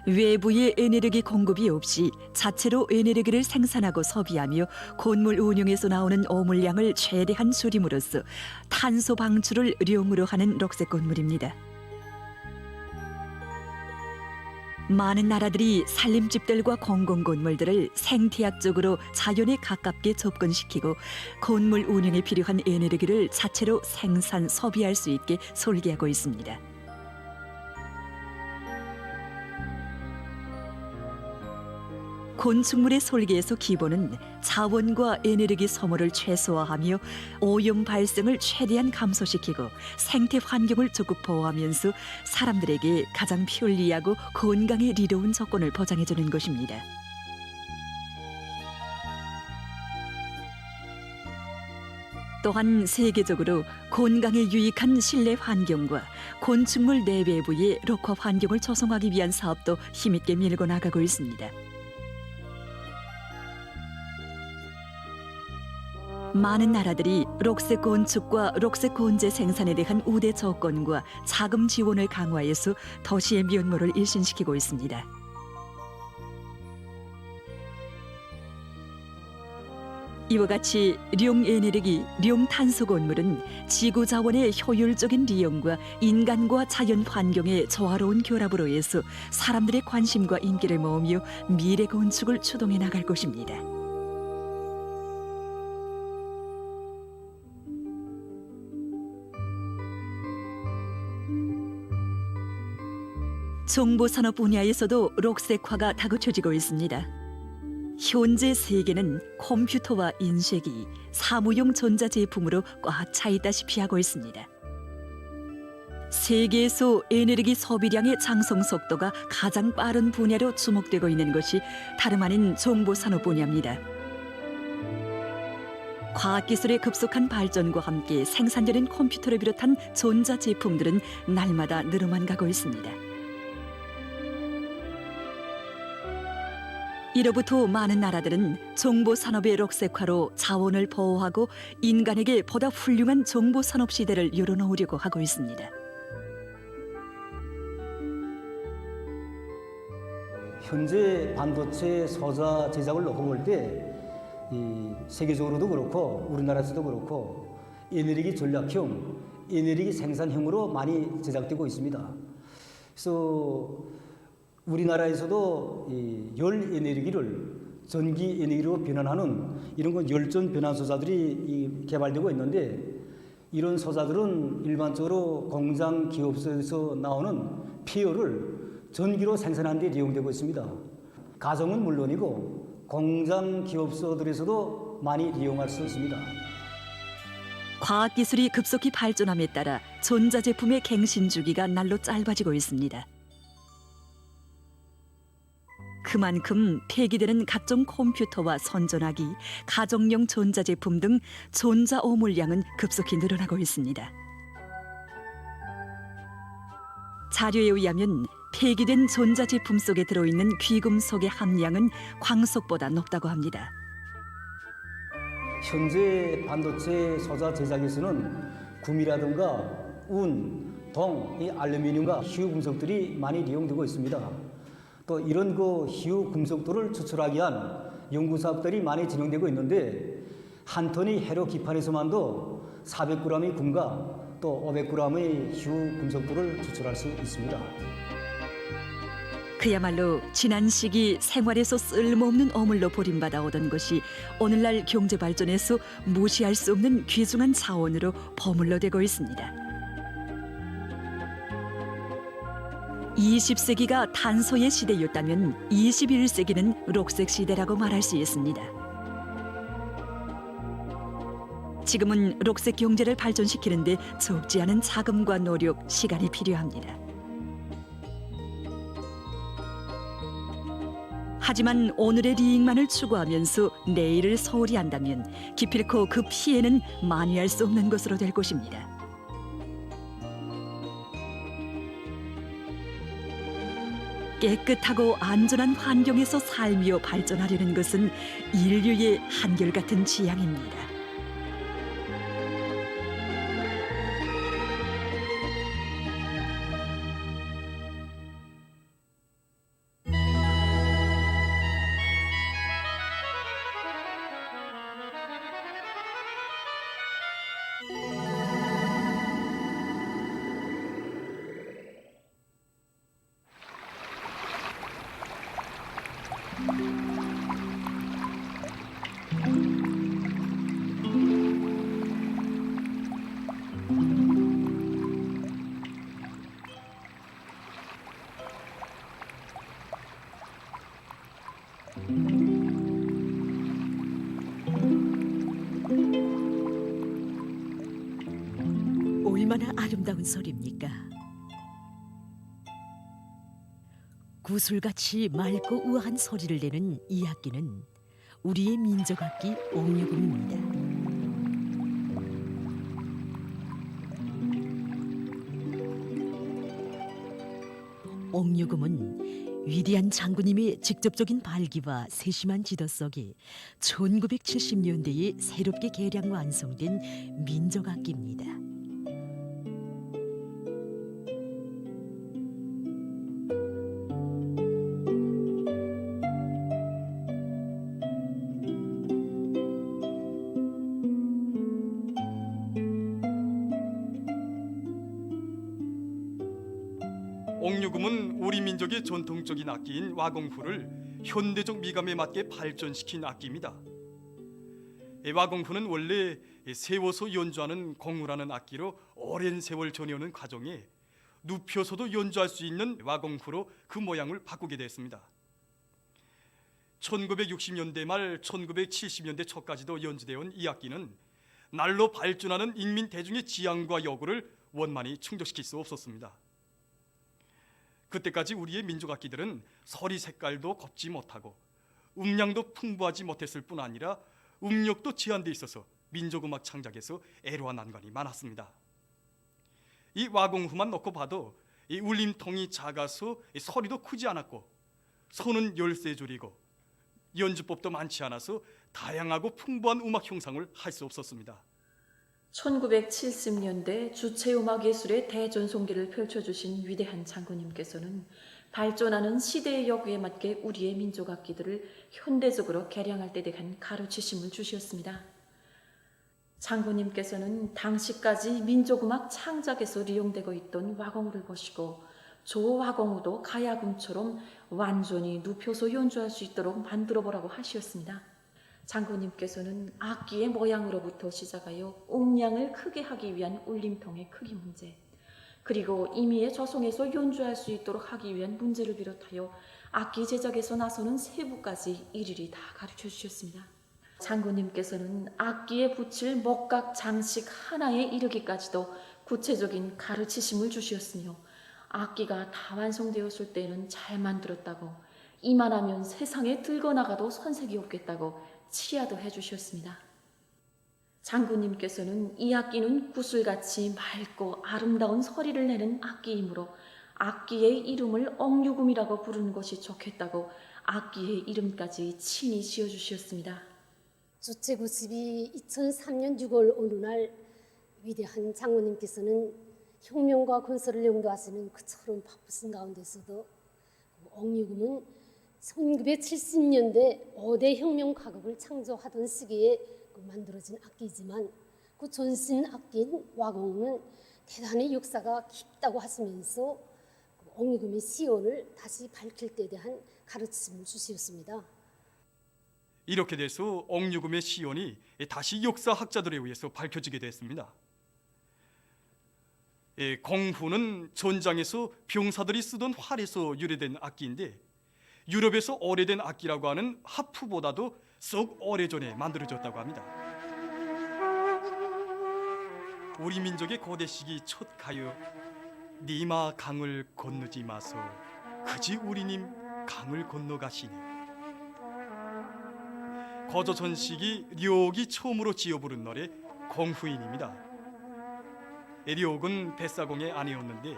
외부의 에너지 공급이 없이 자체로 에너지를 생산하고 소비하며 건물 운영에서 나오는 오물량을 최대한 줄임으로써 탄소 방출을 룡으로 하는 녹색 건물입니다. 많은 나라들이 산림집들과 공공건물들을 생태학적으로 자연에 가깝게 접근시키고 건물 운영에 필요한 에너지를 자체로 생산, 소비할 수 있게 설계하고 있습니다. 건축물의 설계에서 기본은 자원과 에너지 소모를 최소화하며 오염 발생을 최대한 감소시키고 생태 환경을 적극 보호하면서 사람들에게 가장 편리하고 건강에 이로운 조건을 보장해주는 것입니다. 또한 세계적으로 건강에 유익한 실내 환경과 건축물 내외부의 녹화 환경을 조성하기 위한 사업도 힘있게 밀고 나가고 있습니다. 많은 나라들이 녹색 건축과 녹색 건재 생산에 대한 우대 조건과 자금 지원을 강화해서 도시의 면모를 일신시키고 있습니다. 이와 같이 룡에너지, 룡탄소 건물은 지구 자원의 효율적인 이용과 인간과 자연 환경의 조화로운 결합으로 해서 사람들의 관심과 인기를 모으며 미래 건축을 추동해 나갈 것입니다. 정보산업 분야에서도 녹색화가 다그쳐지고 있습니다. 현재 세계는 컴퓨터와 인쇄기, 사무용 전자제품으로 꽉 차 있다시피 하고 있습니다. 세계에서 에너지 소비량의 상승 속도가 가장 빠른 분야로 주목되고 있는 것이 다름 아닌 정보산업 분야입니다. 과학기술의 급속한 발전과 함께 생산되는 컴퓨터를 비롯한 전자제품들은 날마다 늘어만 가고 있습니다. 이로부터 많은 나라들은 정보 산업의 록색화로 자원을 보호하고 인간에게 보다 훌륭한 정보 산업 시대를 열어놓으려고 하고 있습니다. 현재 반도체 소자 제작을 놓고 볼 때 세계적으로도 그렇고 우리나라에서도 그렇고 에너지 전략형, 에너지 생산형으로 많이 제작되고 있습니다. 그래서 우리나라에서도 열 에너지를 전기 에너지로 변환하는 이런 건 열전 변환 소자들이 개발되고 있는데, 이런 소자들은 일반적으로 공장 기업소에서 나오는 폐열을 전기로 생산하는 데 이용되고 있습니다. 가정은 물론이고 공장 기업소들에서도 많이 이용할 수 있습니다. 과학기술이 급속히 발전함에 따라 전자제품의 갱신 주기가 날로 짧아지고 있습니다. 그만큼 폐기되는 각종 컴퓨터와 선전화기, 가정용 전자제품 등 전자 오물량은 급속히 늘어나고 있습니다. 자료에 의하면 폐기된 전자제품 속에 들어있는 귀금속의 함량은 광석보다 높다고 합니다. 현재 반도체 소자 제작에서는 구미라든가 운, 동, 이 알루미늄과 희유 금속들이 많이 이용되고 있습니다. 또 이런 희유 금속들을 추출하기 위한 연구 사업들이 많이 진행되고 있는데, 한 톤의 해로 기판에서만도 400g의 금과 또 500g의 희유 금속들을 추출할 수 있습니다. 그야말로 지난 시기 생활에서 쓸모없는 어물로 버림받아 오던 것이 오늘날 경제 발전에서 무시할 수 없는 귀중한 자원으로 버물러 되고 있습니다. 20세기가 탄소의 시대였다면 21세기는 록색 시대라고 말할 수 있습니다. 지금은 록색 경제를 발전시키는 데 적지 않은 자금과 노력, 시간이 필요합니다. 하지만 오늘의 이익만을 추구하면서 내일을 소홀히 한다면 기필코 그 피해는 만회할 수 없는 것으로 될 것입니다. 깨끗하고 안전한 환경에서 살며 발전하려는 것은 인류의 한결같은 지향입니다. 얼마나 아름다운 소리입니까? 구슬같이 맑고 우아한 소리를 내는 이 악기는 우리의 민족악기 옥류금입니다. 옥류금은 위대한 장군님의 직접적인 발기와 세심한 지도 속에 1970년대에 새롭게 개량 완성된 민족악기입니다. 옥류금은 우리 민족의 전통적인 악기인 와공후를 현대적 미감에 맞게 발전시킨 악기입니다. 와공후는 원래 세워서 연주하는 공후라는 악기로 오랜 세월 전해오는 과정에 눕혀서도 연주할 수 있는 와공후로 그 모양을 바꾸게 됐습니다. 1960년대 말 1970년대 초까지도 연주되어 온 이 악기는 날로 발전하는 인민 대중의 지향과 요구를 원만히 충족시킬 수 없었습니다. 그때까지 우리의 민족악기들은 소리 색깔도 곱지 못하고 음량도 풍부하지 못했을 뿐 아니라 음력도 제한돼 있어서 민족음악 창작에서 애로와 난관이 많았습니다. 이 와공후만 놓고 봐도 이 울림통이 작아서 소리도 크지 않았고 손은 13줄이고 연주법도 많지 않아서 다양하고 풍부한 음악 형상을 할 수 없었습니다. 1970년대 주체음악 예술의 대전성기를 펼쳐주신 위대한 장군님께서는 발전하는 시대의 여구에 맞게 우리의 민족 악기들을 현대적으로 개량할 때 대한 가르치심을 주셨습니다. 장군님께서는 당시까지 민족음악 창작에서 이용되고 있던 와공우를 보시고 조 와공우도 가야금처럼 완전히 눕혀서 연주할 수 있도록 만들어보라고 하셨습니다. 장군님께서는 악기의 모양으로부터 시작하여 음량을 크게 하기 위한 울림통의 크기 문제, 그리고 임의의 저성에서 연주할 수 있도록 하기 위한 문제를 비롯하여 악기 제작에서 나서는 세부까지 일일이 다 가르쳐 주셨습니다. 장군님께서는 악기에 붙일 목각 장식 하나에 이르기까지도 구체적인 가르치심을 주셨으며 악기가 다 완성되었을 때는 잘 만들었다고, 이만하면 세상에 들고 나가도 손색이 없겠다고 치하도 해주셨습니다. 장군님께서는 이 악기는 구슬같이 맑고 아름다운 소리를 내는 악기이므로 악기의 이름을 옥류금이라고 부르는 것이 좋겠다고 악기의 이름까지 친히 지어주셨습니다. 주체 90이 2003년 6월 어느 날 위대한 장군님께서는 혁명과 건설을 영도하시는 그처럼 바쁘신 가운데서도 옥류금은 1970년대 5대 혁명 가곡을 창조하던 시기에 만들어진 악기이지만 그 전신 악기인 와공은 대단히 역사가 깊다고 하시면서 옥류금의 시온을 다시 밝힐 때에 대한 가르침을 주시었습니다. 이렇게 돼서 옥류금의 시온이 다시 역사학자들에 의해서 밝혀지게 됐습니다. 공후는 전장에서 병사들이 쓰던 활에서 유래된 악기인데 유럽에서 오래된 악기라고 하는 하프보다도 썩 오래전에 만들어졌다고 합니다. 우리 민족의 고대 시기 첫 가요 니마 강을 건너지 마소 그지 우리님 강을 건너가시니, 거조선 시기 료옥이 처음으로 지어 부른 노래 공후인입니다. 료옥은 뱃사공의 아내였는데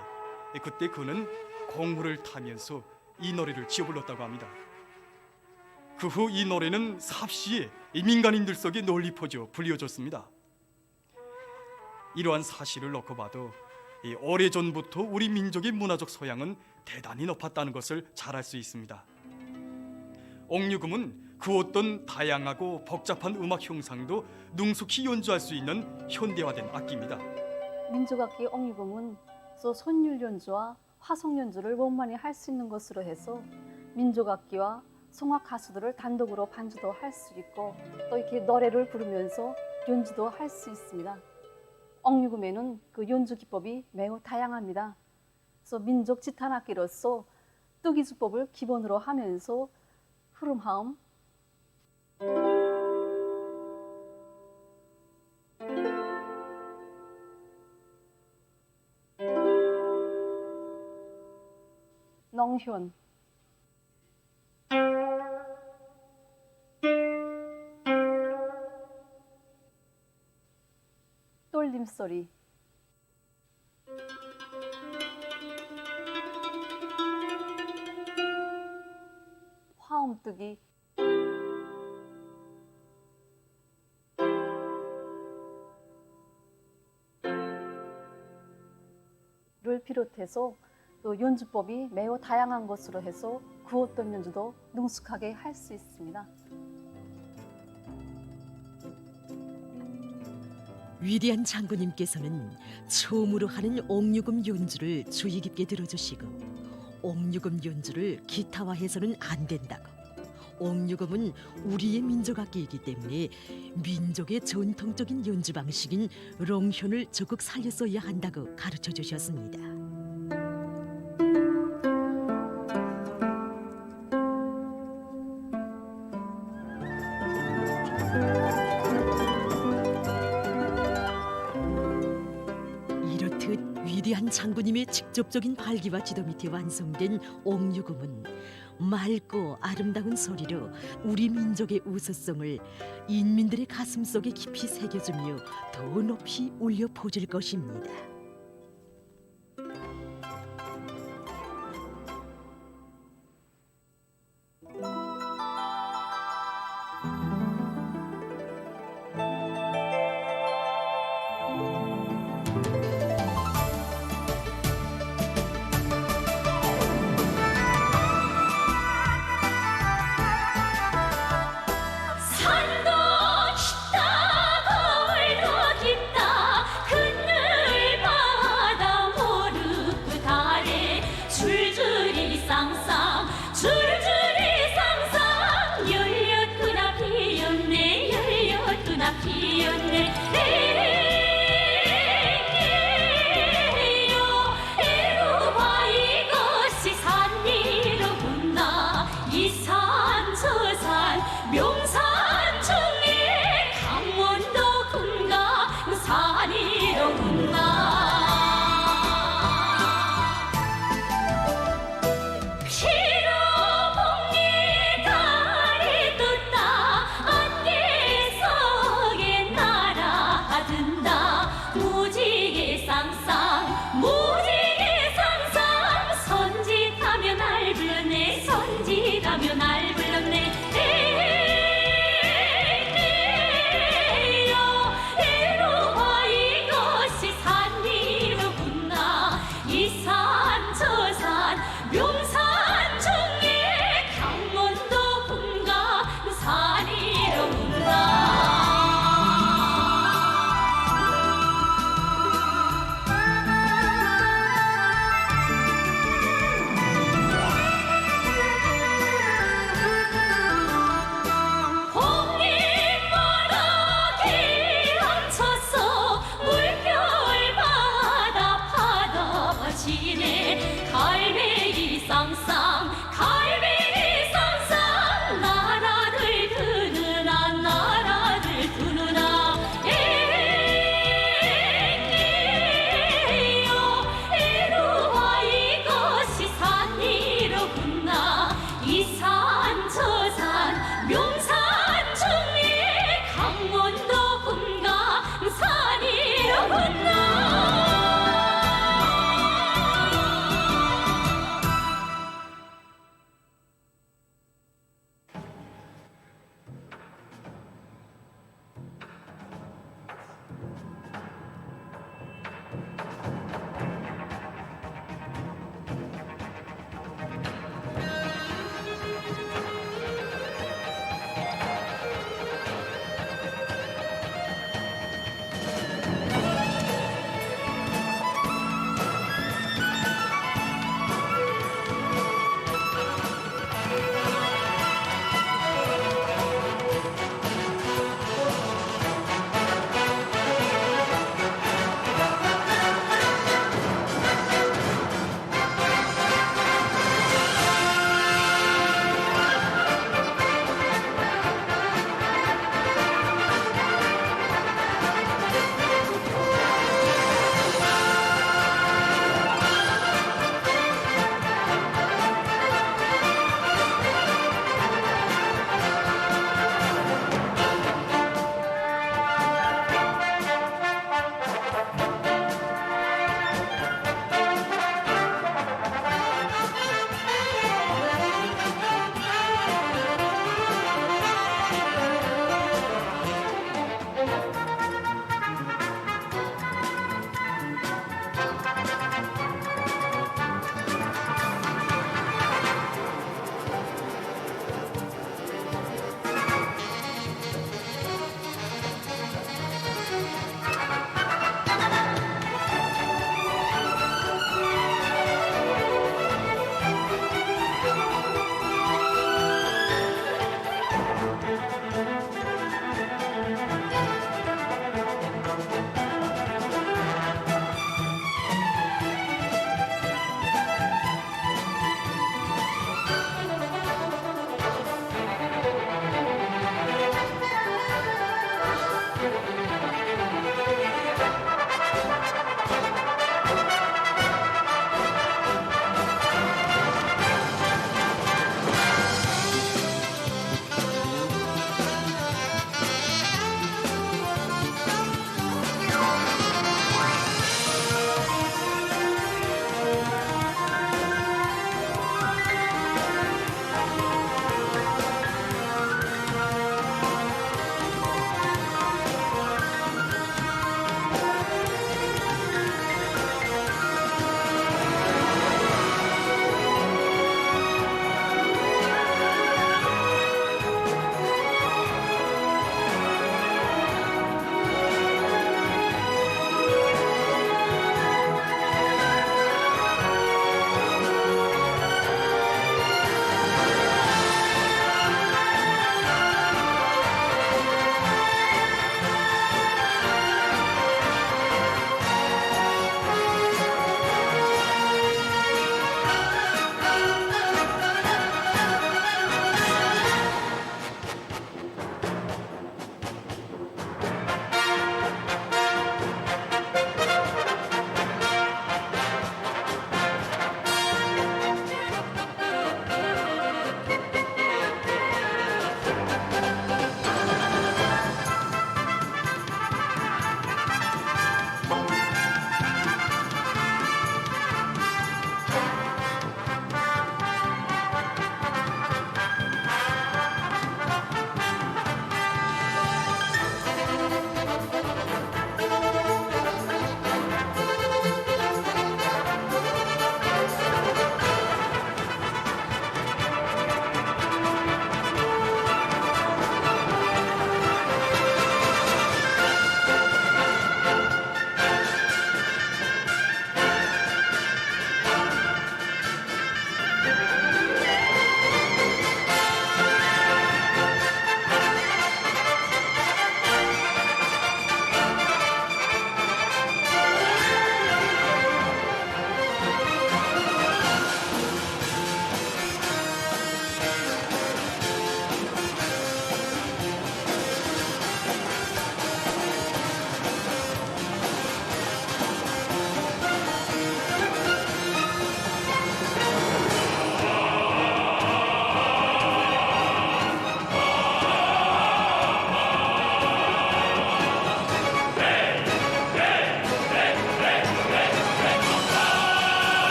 그때 그는 공후를 타면서 이 노래를 지어 불렀다고 합니다. 그 후 이 노래는 삽시에 민간인들 속에 널리 퍼져 불려졌습니다. 이러한 사실을 놓고 봐도 오래전부터 우리 민족의 문화적 소양은 대단히 높았다는 것을 잘 알 수 있습니다. 옥류금은 그 어떤 다양하고 복잡한 음악 형상도 능숙히 연주할 수 있는 현대화된 악기입니다. 민족악기 옥류금은 선율 연주와 화성 연주를 원만히 할 수 있는 것으로 해서 민족악기와 성악 가수들을 단독으로 반주도 할 수 있고 또 이렇게 노래를 부르면서 연주도 할 수 있습니다. 옥류금에는 그 연주 기법이 매우 다양합니다. 그래서 민족 지탄악기로서 뜨기주법을 기본으로 하면서 흐름하음, 농현, 떨림소리, 화음뜨기, 를 비롯해서 또 연주법이 매우 다양한 것으로 해서 그 어떤 연주도 능숙하게 할 수 있습니다. 위대한 장군님께서는 처음으로 하는 옥류금 연주를 주의 깊게 들어주시고 옥류금 연주를 기타화해서는 안 된다고, 옥류금은 우리의 민족악기이기 때문에 민족의 전통적인 연주 방식인 롱현을 적극 살렸어야 한다고 가르쳐 주셨습니다. 이렇듯 위대한 장군님의 직접적인 발기와 지도 밑에 완성된 옥류금은 맑고 아름다운 소리로 우리 민족의 우수성을 인민들의 가슴 속에 깊이 새겨주며 더 높이 울려 퍼질 것입니다.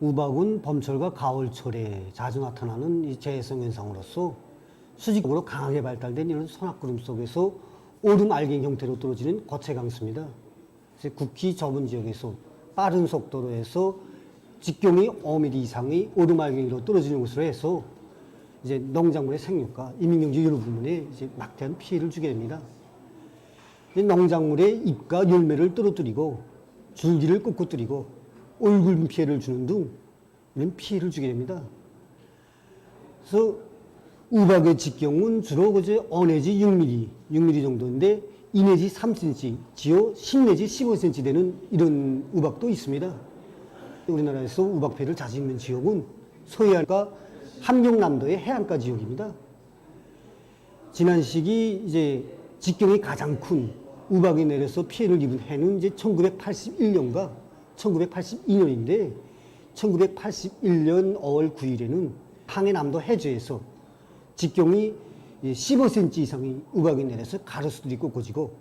우박은 봄철과 가을철에 자주 나타나는 이 재해성 현상으로서 수직적으로 강하게 발달된 이런 선악구름 속에서 오름 알갱이 형태로 떨어지는 거체 강수입니다. 국히 좁은 지역에서 빠른 속도로 해서 직경이 5mm 이상의 오름 알갱이로 떨어지는 것으로 해서 이제 농작물의 생육과 임민경지 여러 부분에 이제 막대한 피해를 주게 됩니다. 농작물의 잎과 열매를 떨어뜨리고 줄기를 꺾어뜨리고 얼굴 피해를 주는 등 이런 피해를 주게 됩니다. 그래서 우박의 직경은 주로 그저 5 내지 6mm 정도인데 2 내지 3cm, 지어 10 내지 15cm 되는 이런 우박도 있습니다. 우리나라에서 우박 피해를 자주 입는 지역은 서해안과 함경남도의 해안가 지역입니다. 지난 시기 이제 직경이 가장 큰 우박이 내려서 피해를 입은 해는 이제 1981년과 1982년인데 1981년 5월 9일에는 항해남도 해주에서 직경이 15cm 이상의 우박이 내려서 가로수들이 꺾어지고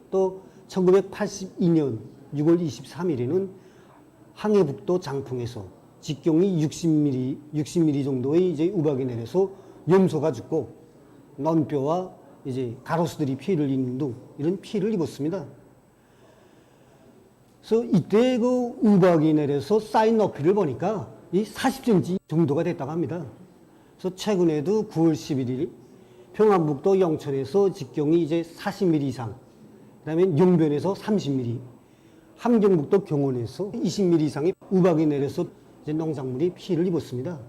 또 1982년 6월 23일에는 항해북도 장풍에서 직경이 60mm 정도의 이제 우박이 내려서 염소가 죽고 논뼈와 이제 가로수들이 피해를 입는 등 이런 피해를 입었습니다. 그래서 이때 그 우박이 내려서 쌓인 높이를 보니까 이 40cm 정도가 됐다고 합니다. 그래서 최근에도 9월 11일 평안북도 영천에서 직경이 이제 40mm 이상, 그다음에 용변에서 30mm, 함경북도 경원에서 20mm 이상의 우박이 내려서 이제 농작물이 피해를 입었습니다.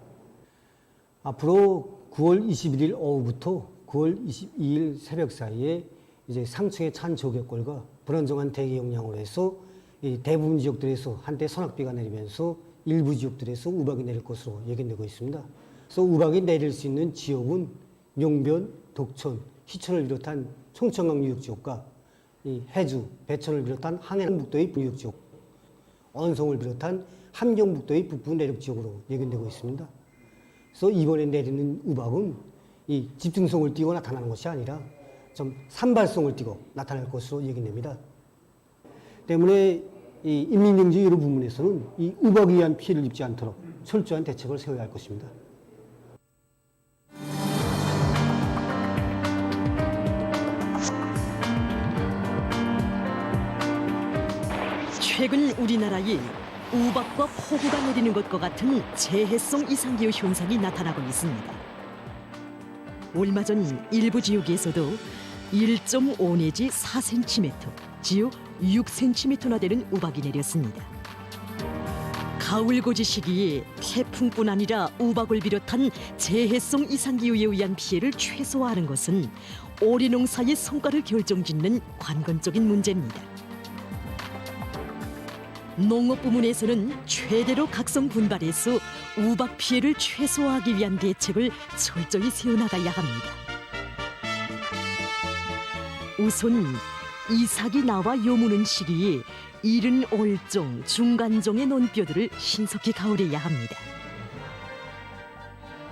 앞으로 9월 21일 오후부터 9월 22일 새벽 사이에 이제 상층의 찬 저격골과 불안정한 대기 영향으로 해서 이 대부분 지역들에서 한때 소낙비가 내리면서 일부 지역들에서 우박이 내릴 것으로 예견되고 있습니다. 그래서 우박이 내릴 수 있는 지역은 용변, 독천, 희천을 비롯한 청천강 유역 지역과 이 해주, 배천을 비롯한 항해남북도의 유역 지역, 언성을 비롯한 함경북도의 북부 내륙 지역으로 예견되고 있습니다. 그래서 이번에 내리는 우박은 이 집중성을 띠고 나타나는 것이 아니라 좀 산발성을 띠고 나타날 것으로 예견됩니다. 때문에 이 인민경제 여러 부문에서는 이 우박에 의한 피해를 입지 않도록 철저한 대책을 세워야 할 것입니다. 최근 우리나라에 우박과 폭우가 내리는 것과 같은 재해성 이상기후 현상이 나타나고 있습니다. 얼마 전 일부 지역에서도 1.5 내지 4cm, 지역 6cm나 되는 우박이 내렸습니다. 가을고지 시기에 태풍뿐 아니라 우박을 비롯한 재해성 이상기후에 의한 피해를 최소화하는 것은 오리 농사의 성과를 결정짓는 관건적인 문제입니다. 농업 부문에서는 최대로 각성 분발해서 우박 피해를 최소화하기 위한 대책을 철저히 세워나가야 합니다. 우선 이삭이 나와 요무는 시기에 이른 올종, 중간종의 논뼈들을 신속히 가을해야 합니다.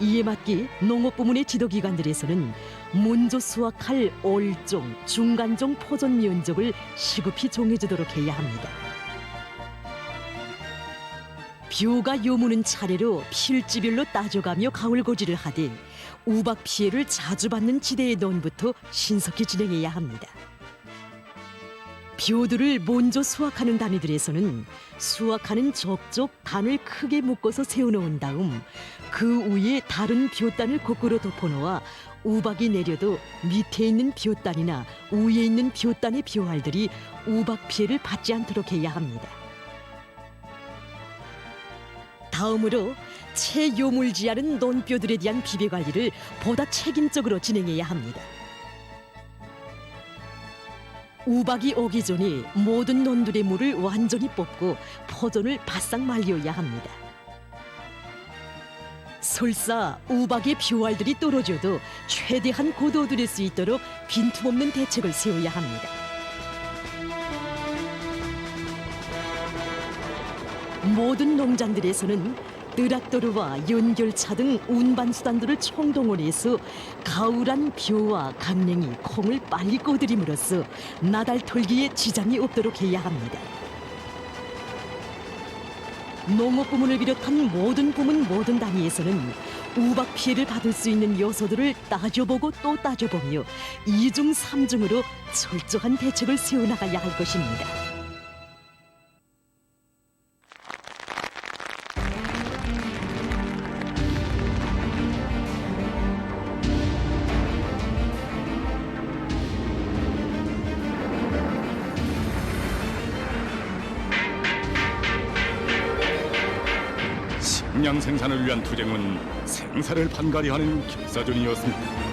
이에 맞게 농업 부문의 지도기관들에서는 먼저 수확할 올종, 중간종 포존 면적을 시급히 정해주도록 해야 합니다. 벼가 요무는 차례로 필지별로 따져가며 가을고지를 하되 우박 피해를 자주 받는 지대의 논부터 신속히 진행해야 합니다. 벼들을 먼저 수확하는 단위들에서는 수확하는 적적 단을 크게 묶어서 세워놓은 다음 그 위에 다른 벼단을 거꾸로 덮어놓아 우박이 내려도 밑에 있는 벼단이나 위에 있는 벼단의 벼알들이 우박 피해를 받지 않도록 해야 합니다. 다음으로 채 요물지 않은 논뼈들에 대한 비배 관리를 보다 책임적으로 진행해야 합니다. 우박이 오기 전에 모든 논들의 물을 완전히 뽑고 포존을 바싹 말려야 합니다. 설사 우박의 벼알들이 떨어져도 최대한 고도들일 수 있도록 빈틈없는 대책을 세워야 합니다. 모든 농장들에서는 뜨락도르와 연결차 등 운반 수단들을 총동원해서 가을한 벼와 강냉이, 콩을 빨리 꺼들임으로써 나달 털기에 지장이 없도록 해야 합니다. 농업 부문을 비롯한 모든 부문 모든 단위에서는 우박 피해를 받을 수 있는 요소들을 따져보고 또 따져보며 이중 삼중으로 철저한 대책을 세워나가야 할 것입니다. 식량 생산을 위한 투쟁은 생사를 판가리 하는 결사전이었습니다.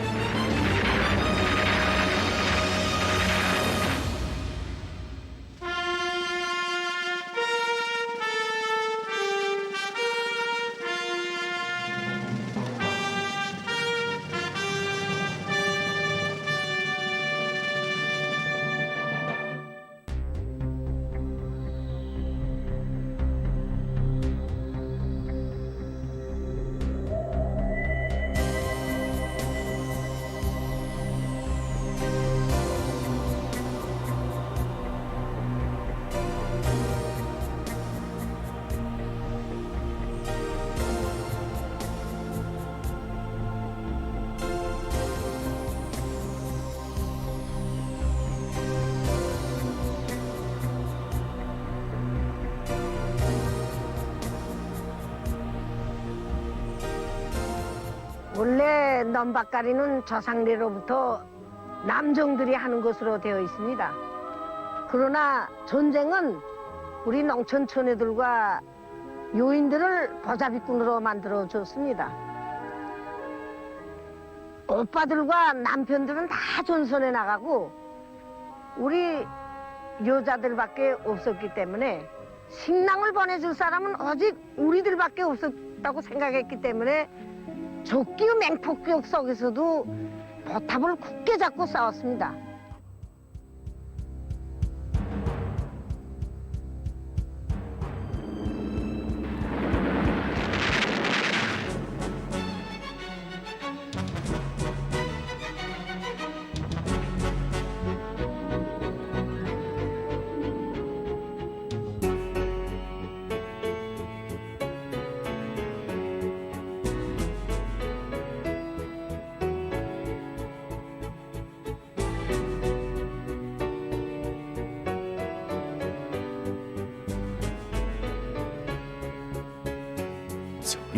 원래 넘박가리는 조상대로부터 남종들이 하는 것으로 되어 있습니다. 그러나 전쟁은 우리 농촌 처녀들과 요인들을 보잡이꾼으로 만들어줬습니다. 오빠들과 남편들은 다 전선에 나가고 우리 여자들밖에 없었기 때문에 식량을 보내줄 사람은 오직 우리들밖에 없었다고 생각했기 때문에 적기와 맹폭격 속에서도 보탑을 굳게 잡고 싸웠습니다.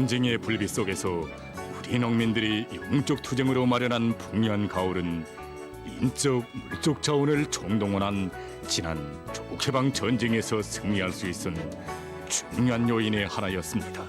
전쟁의 불빛 속에서 우리 농민들이 영적 투쟁으로 마련한 풍요한 가을은 인적, 물적 자원을 총동원한 지난 조국해방 전쟁에서 승리할 수 있은 중요한 요인의 하나였습니다.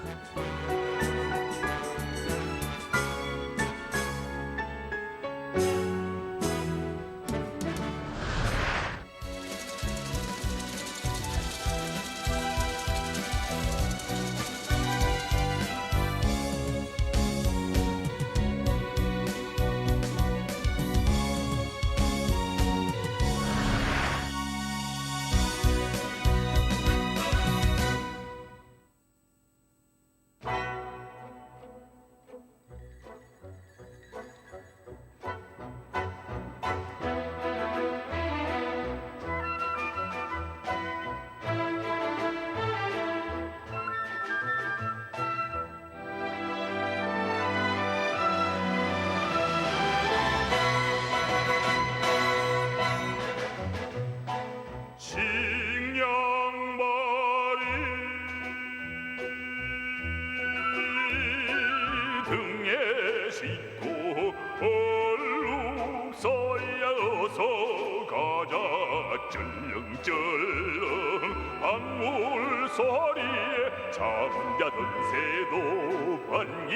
등에 싣고 얼룩서야 어서 가자 쩔렁쩔렁 방울 소리에 잠자던 새도 반기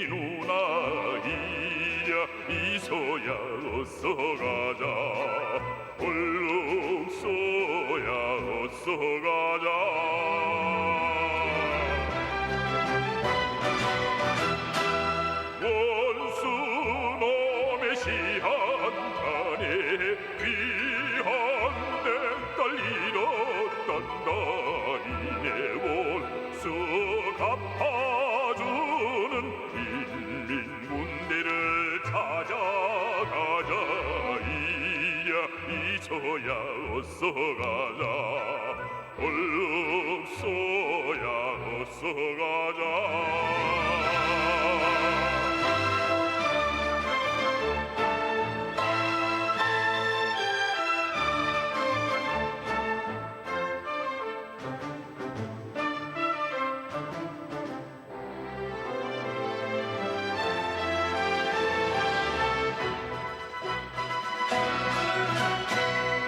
누나이야 이서야 어서 가자 얼룩서야 어서 가자 원수놈의 시한탄에 귀한 넥달 잃었단 달이네 원수 갚아주는 인민군대를 찾아가자 이야 이서야 어서 가자 얼룩서야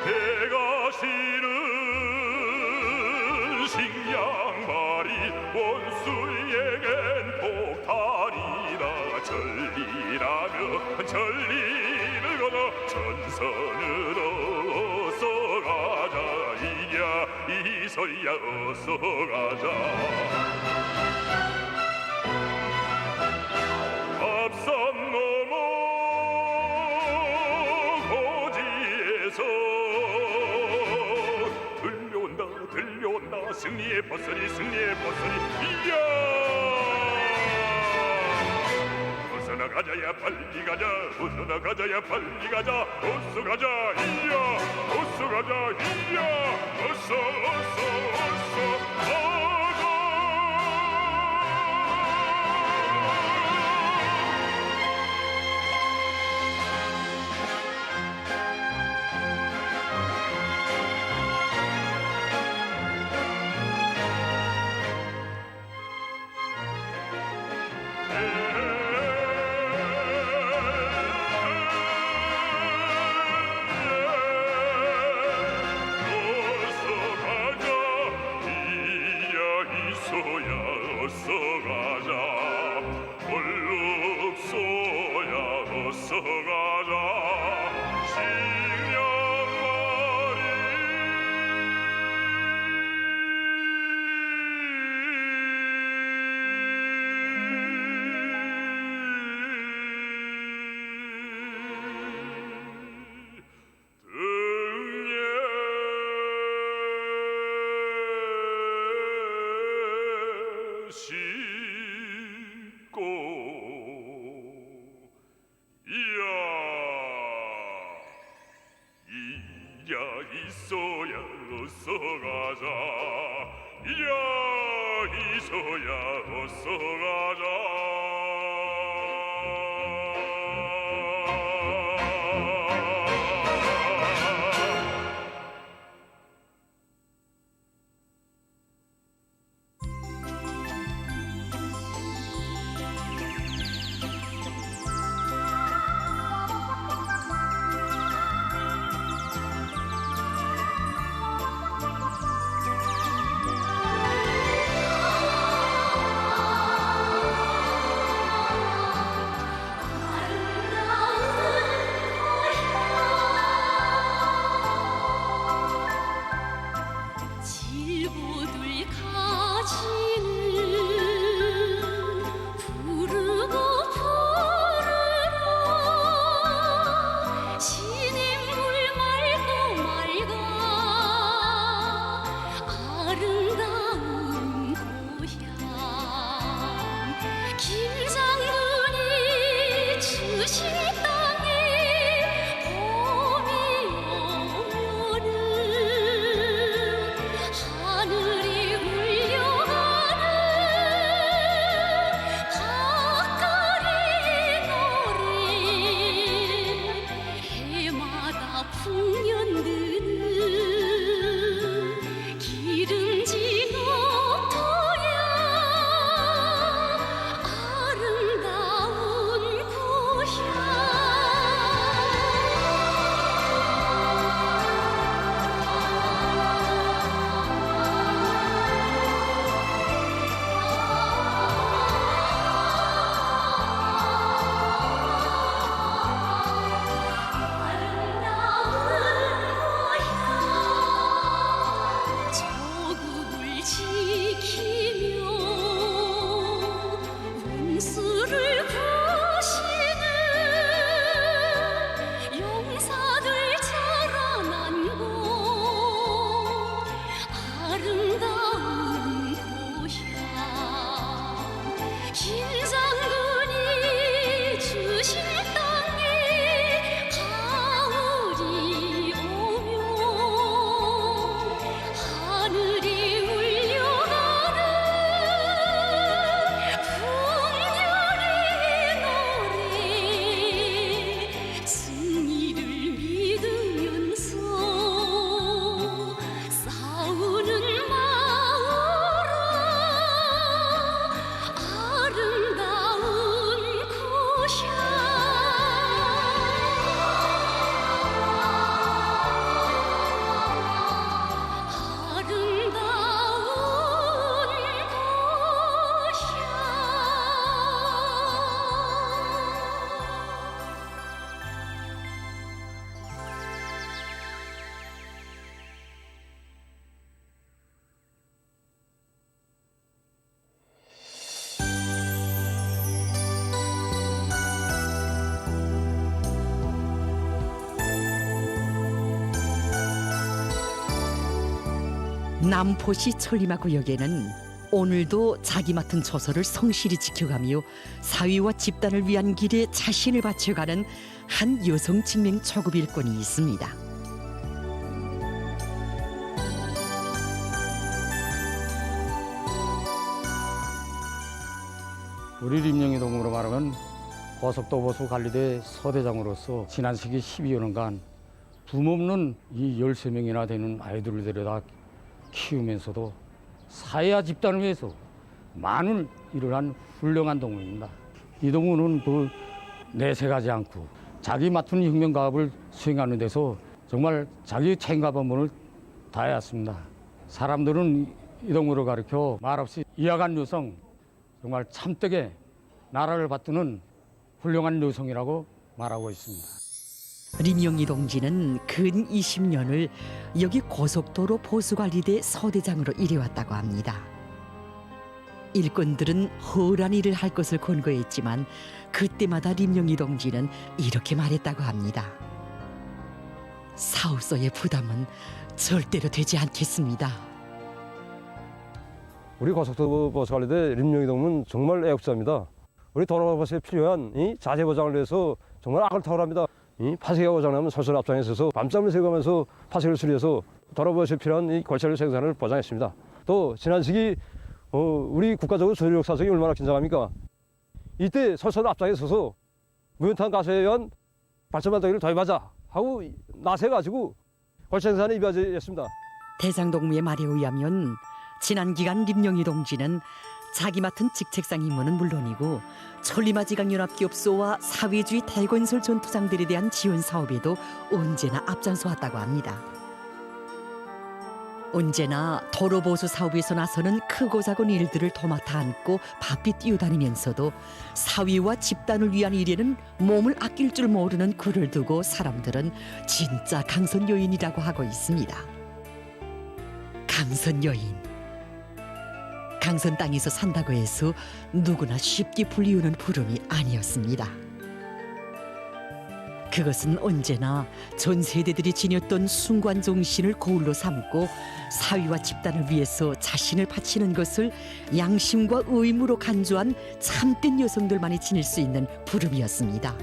배가 시는 식량말이 원수에겐 폭탄이다. 전리라며 전리를 건너 전선으로 어서 가자. 이야 이서야 어서 가자. 앞산 넘어 고지에서 들려온다 승리의 버스리 이야 어서 나가자야 빨리 가자 어서 나가자야 빨리 가자 어서 가자 이야 어서 가자 이야 어서 가자. 어서 가자 얼룩 쏘야 어서 가자 식량말이 싣고 이야 있어야 어서 가자 이야 있어야 어서 가자. 남포시 천리마 구역에는 오늘도 자기 맡은 처소를 성실히 지켜가며 사위와 집단을 위한 길에 자신을 바쳐가는 한 여성 직맹 초급 일꾼이 있습니다. 우리 림령이 동으로 말하면 고속도보수 관리대 서대장으로서 지난 세기 12년간 붐없는 이 13명이나 되는 아이들을 데려다 키우면서도 사회와 집단을 위해서 많은 일을 한 훌륭한 동무입니다. 이 동무는 내색하지 않고 자기 맡은 혁명가업을 수행하는 데서 정말 자기 책임과 본분을 다해왔습니다. 사람들은 이 동무를 가리켜 말없이 이악한 여성, 정말 참되게 나라를 받드는 훌륭한 여성이라고 말하고 있습니다. 림영희 동지는 근 20년을 여기 고속도로 보수관리대 서대장으로 일해왔다고 합니다. 일꾼들은 허란 일을 할 것을 권고했지만 그때마다 림영희 동지는 이렇게 말했다고 합니다. 사업소의 부담은 절대로 되지 않겠습니다. 우리 고속도로 보수관리대 림영희 동무는 정말 애국자입니다. 우리 도로버스에 필요한 이 자재 보장을 위해서 정말 악을 탁월합니다. 이 파쇄기가 고장나면 설설 앞장에 서서 밤잠을 새고하면서 파쇄를 수리해서 도로버스에 필요한 이 골차류 생산을 보장했습니다. 또 지난 시기 우리 국가적으로 소유 역사성이 얼마나 긴장합니까? 이때 설설 앞장에 서서 무연탄 가스에 의한 발전반도기를 도입하자 하고 나서가지고 골차 생산에 이바지했습니다. 대장동무의 말에 의하면 지난 기간 림영희 동지는 자기 맡은 직책상 임무는 물론이고 천리마지강연합기업소와 사회주의 대건설 전투장들에 대한 지원 사업에도 언제나 앞장서 왔다고 합니다. 언제나 도로보수 사업에서 나서는 크고 작은 일들을 도맡아 안고 바삐 뛰어다니면서도 사회와 집단을 위한 일에는 몸을 아낄 줄 모르는 그를 두고 사람들은 진짜 강선 여인이라고 하고 있습니다. 강선 여인. 강선 땅에서 산다고 해서 누구나 쉽게 불리우는 부름이 아니었습니다. 그것은 언제나 전 세대들이 지녔던 순관 정신을 거울로 삼고 사위와 집단을 위해서 자신을 바치는 것을 양심과 의무로 간주한 참된 여성들만이 지닐 수 있는 부름이었습니다.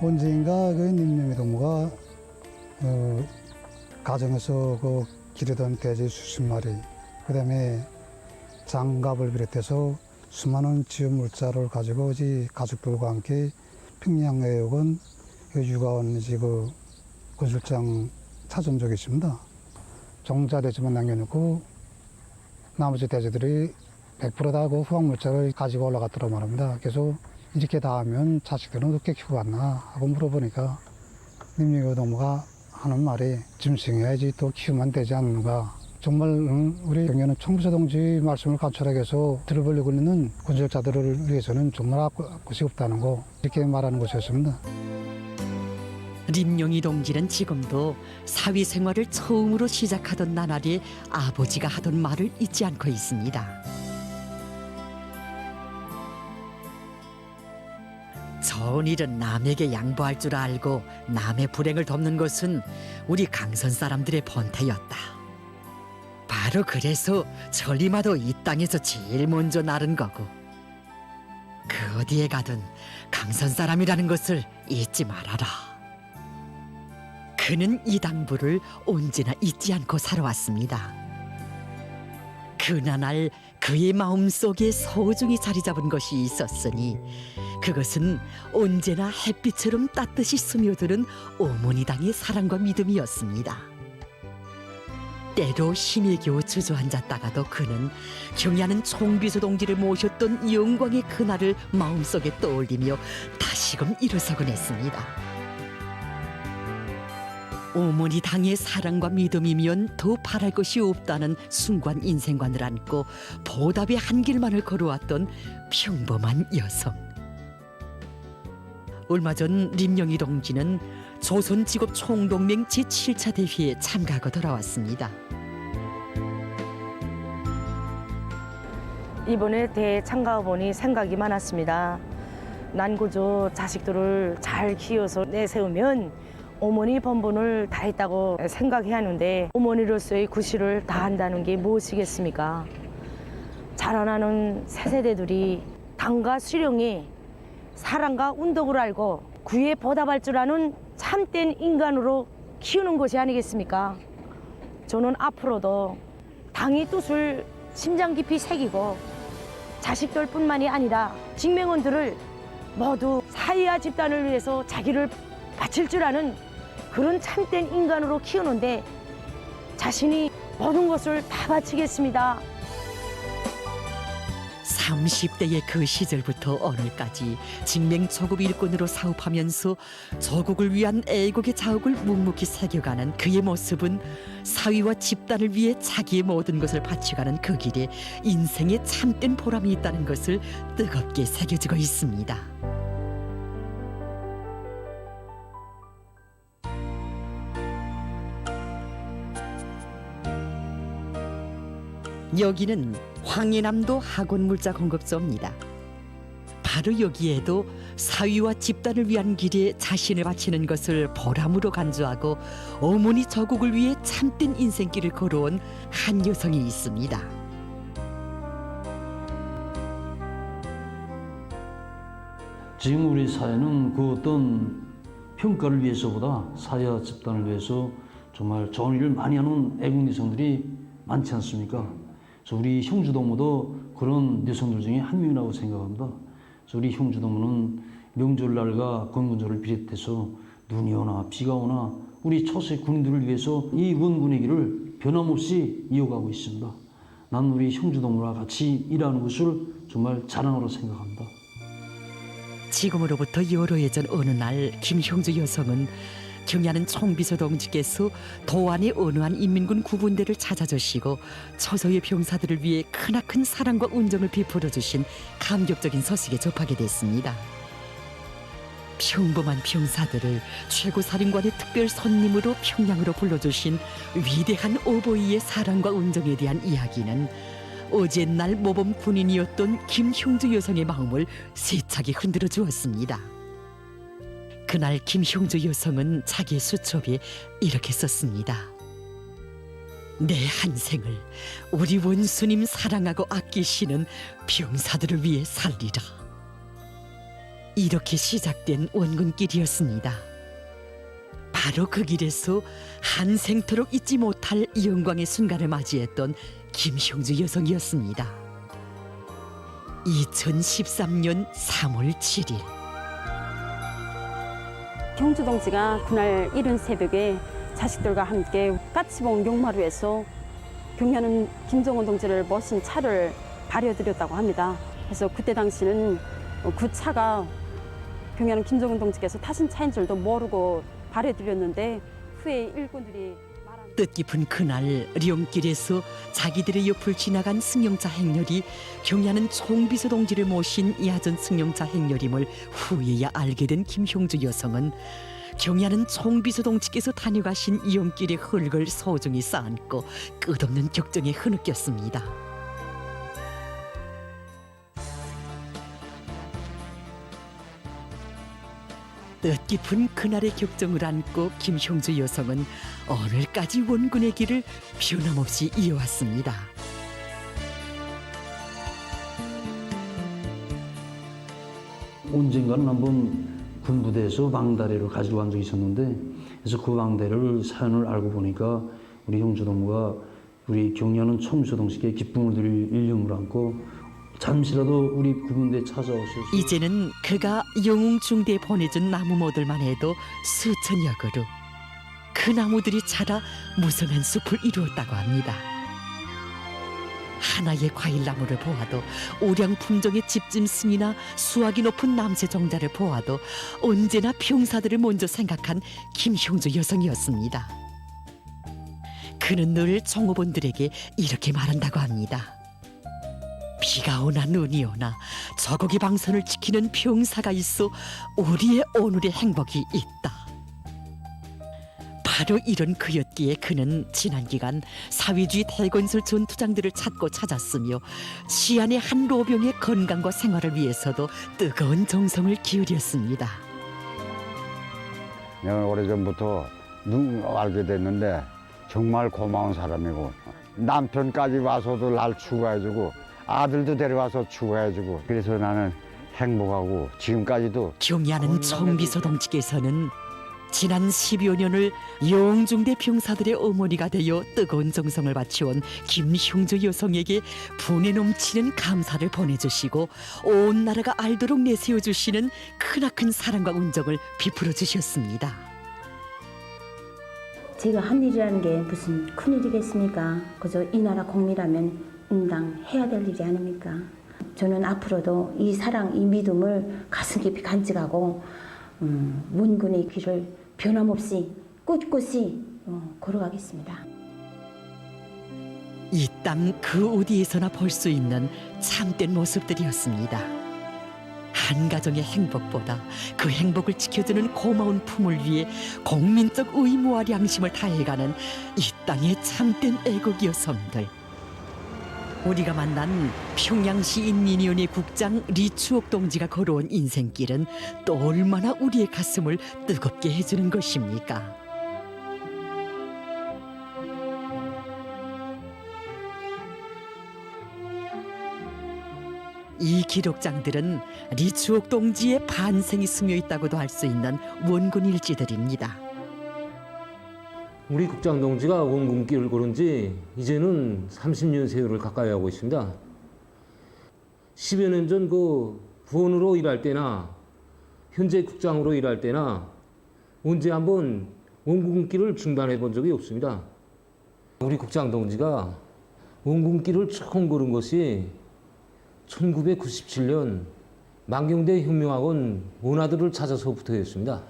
언젠가 그 림영희 동무가 가정에서 기르던 돼지 수십 마리, 그다음에 장갑을 비롯해서 수많은 지원 물자를 가지고 가족들과 함께 평양해역은 육아원 건설장 찾은 적이 있습니다. 종자 돼지만 남겨놓고 나머지 돼지들이 100% 다 그 후학 물자를 가지고 올라갔더라고 말합니다. 그래서 이렇게 다 하면 자식들은 어떻게 키우고 왔나 하고 물어보니까 림영희 동무가 하는 말이 짐승해야지 또 키우면 되지 않는가. 정말 우리 경연은 총부사 동지 말씀을 간절하게 해서 들어보려고 있는 건설자들을 위해서는 정말 곳이 없다는 거 이렇게 말하는 것이었습니다. 림영희 동지는 지금도 사회생활을 처음으로 시작하던 나날에 아버지가 하던 말을 잊지 않고 있습니다. 좋은 일은 남에게 양보할 줄 알고 남의 불행을 덮는 것은 우리 강선 사람들의 본태였다. 바로 그래서 천리마도 이 땅에서 제일 먼저 나른 거고 그 어디에 가든 강선 사람이라는 것을 잊지 말아라. 그는 이 당부를 언제나 잊지 않고 살아왔습니다. 그나날 그의 마음속에 소중히 자리 잡은 것이 있었으니 그것은 언제나 햇빛처럼 따뜻이 스며드는 어머니 당의 사랑과 믿음이었습니다. 때로 힘에 겨우 주저앉았다가도 그는 경애하는 총비서 동지를 모셨던 영광의 그날을 마음속에 떠올리며 다시금 일어서곤 했습니다. 어머니 당의 사랑과 믿음이면 더 바랄 것이 없다는 순관 인생관을 안고 보답의 한 길만을 걸어왔던 평범한 여성. 얼마 전 림영희 동지는 조선직업총동맹 제7차 대회에 참가하고 돌아왔습니다. 이번에 대회 참가해 보니 생각이 많았습니다. 난 그저 자식들을 잘 키워서 내세우면 어머니 본분을 다했다고 생각해야 하는데 어머니로서의 구실을 다한다는 게 무엇이겠습니까? 자라나는 새 세대들이 당과 수령이 사랑과 운덕을 알고 구에 보답할 줄 아는 참된 인간으로 키우는 것이 아니겠습니까? 저는 앞으로도 당의 뜻을 심장 깊이 새기고 자식들뿐만이 아니라 직맹원들을 모두 사회와 집단을 위해서 자기를 바칠 줄 아는 그런 참된 인간으로 키우는데 자신이 모든 것을 다 바치겠습니다. 30대의 그 시절부터 오늘까지 직맹 조국 일꾼으로 사업하면서 조국을 위한 애국의 자욱을 묵묵히 새겨가는 그의 모습은 사위와 집단을 위해 자기의 모든 것을 바쳐가는 그 길에 인생의 참된 보람이 있다는 것을 뜨겁게 새겨지고 있습니다. 여기는 황해남도 학원물자 공급소입니다. 바로 여기에도 사위와 집단을 위한 길에 자신을 바치는 것을 보람으로 간주하고 어머니 조국을 위해 참된 인생길을 걸어온 한 여성이 있습니다. 지금 우리 사회는 그 어떤 평가를 위해서보다 사회와 집단을 위해서 정말 좋은 일을 많이 하는 애국 여성들이 많지 않습니까? 그래서 우리 형주동무도 그런 여성들 중에 한 명이라고 생각합니다. 그래서 우리 형주동무는 명절날과 건군절을 비롯해서 눈이 오나 비가 오나 우리 초세 군인들을 위해서 이 원군의 길을 변함없이 이어가고 있습니다. 난 우리 형주동무와 같이 일하는 것을 정말 자랑으로 생각합니다. 지금으로부터 여러 해전 어느 날 김형주 여성은 경야는 총비서 동지께서 도안의 언어한 인민군 구분대를 찾아주시고 처소의 병사들을 위해 크나큰 사랑과 운정을 베풀어 주신 감격적인 소식에 접하게 됐습니다. 평범한 병사들을 최고사령관의 특별 손님으로 평양으로 불러주신 위대한 오보이의 사랑과 운정에 대한 이야기는 어젯날 모범 군인이었던 김형주 여성의 마음을 세차게 흔들어 주었습니다. 그날 김형주 여성은 자기의 수첩에 이렇게 썼습니다. 내 한생을 우리 원수님 사랑하고 아끼시는 병사들을 위해 살리라. 이렇게 시작된 원군길이었습니다. 바로 그 길에서 한생토록 잊지 못할 영광의 순간을 맞이했던 김형주 여성이었습니다. 2013년 3월 7일 경주 동지가 그날 이른 새벽에 자식들과 함께 까치봉 용마루에서 경야는 김정은 동지를 모신 차를 발여드렸다고 합니다. 그래서 그때 당시는 그 차가 경야는 김정은 동지께서 타신 차인 줄도 모르고 발여드렸는데 후에 일꾼들이 뜻깊은 그날 령길에서 자기들의 옆을 지나간 승용차 행렬이 경야는 총비서 동지를 모신 야전 승용차 행렬임을 후에야 알게 된 김형주 여성은 경야는 총비서 동지께서 다녀가신 령길의 흙을 소중히 쌓고 끝없는 격정에 흐느꼈습니다. 뜻깊은 그날의 격정을 안고 김형주 여성은 오늘까지 원군의 길을 변함없이 이어왔습니다. 언젠가는 한번 군부대에서 왕다리를 가지고 간 적이 있었는데 그래서 그 왕다리를 사연을 알고 보니까 우리 형주동무가 우리 경야는 총비서 동지께 기쁨을 드릴 일념을 안고 잠시라도 우리 군부대에 찾아오셔서 이제는 그가 영웅중대에 보내준 나무 모들만 해도 수천여 그루 그 나무들이 자라 무성한 숲을 이루었다고 합니다. 하나의 과일나무를 보아도 오량 품종의 집짐승이나 수확이 높은 남새 종자를 보아도 언제나 병사들을 먼저 생각한 김형주 여성이었습니다. 그는 늘 종업원들에게 이렇게 말한다고 합니다. 비가 오나 눈이 오나 조국의 방선을 지키는 병사가 있어 우리의 오늘의 행복이 있다. 바로 이런 그였기에 그는 지난 기간 사회주의 대건설 전투장들을 찾고 찾았으며 시안의 한 로병의 건강과 생활을 위해서도 뜨거운 정성을 기울였습니다. 내가 오래전부터 알게 됐는데 정말 고마운 사람이고 남편까지 와서도 날 추가해주고 아들도 데려와서 추가해주고 그래서 나는 행복하고 지금까지도 경의하는 정비서 동지께서는 지난 10여 년을 영중대 병사들의 어머니가 되어 뜨거운 정성을 바치온 김형주 여성에게 분에 넘치는 감사를 보내주시고 온 나라가 알도록 내세워주시는 크나큰 사랑과 운정을 베풀어 주셨습니다. 제가 한 일이라는 게 무슨 큰일이겠습니까? 그저 이 나라 공미라면 응당 해야 될 일이 아닙니까? 저는 앞으로도 이 사랑, 이 믿음을 가슴 깊이 간직하고 원군의 길을 변함없이 꿋꿋이 걸어가겠습니다. 이 땅 그 어디에서나 볼 수 있는 참된 모습들이었습니다. 한 가정의 행복보다 그 행복을 지켜주는 고마운 품을 위해 국민적 의무와 양심을 다해가는 이 땅의 참된 애국 여성들. 우리가 만난 평양시 인민위원회 국장 리추옥 동지가 걸어온 인생길은 또 얼마나 우리의 가슴을 뜨겁게 해주는 것입니까? 이 기록장들은 리추옥 동지의 반생이 스며 있다고도 할 수 있는 원군 일지들입니다. 우리 국장 동지가 원군길을 걸은 지 이제는 30년 세월을 가까이 하고 있습니다. 10여 년 전 그 부원으로 일할 때나 현재 국장으로 일할 때나 언제 한번 원군길을 중단해 본 적이 없습니다. 우리 국장 동지가 원군길을 처음 걸은 것이 1997년 만경대 혁명학원 원아들을 찾아서부터였습니다.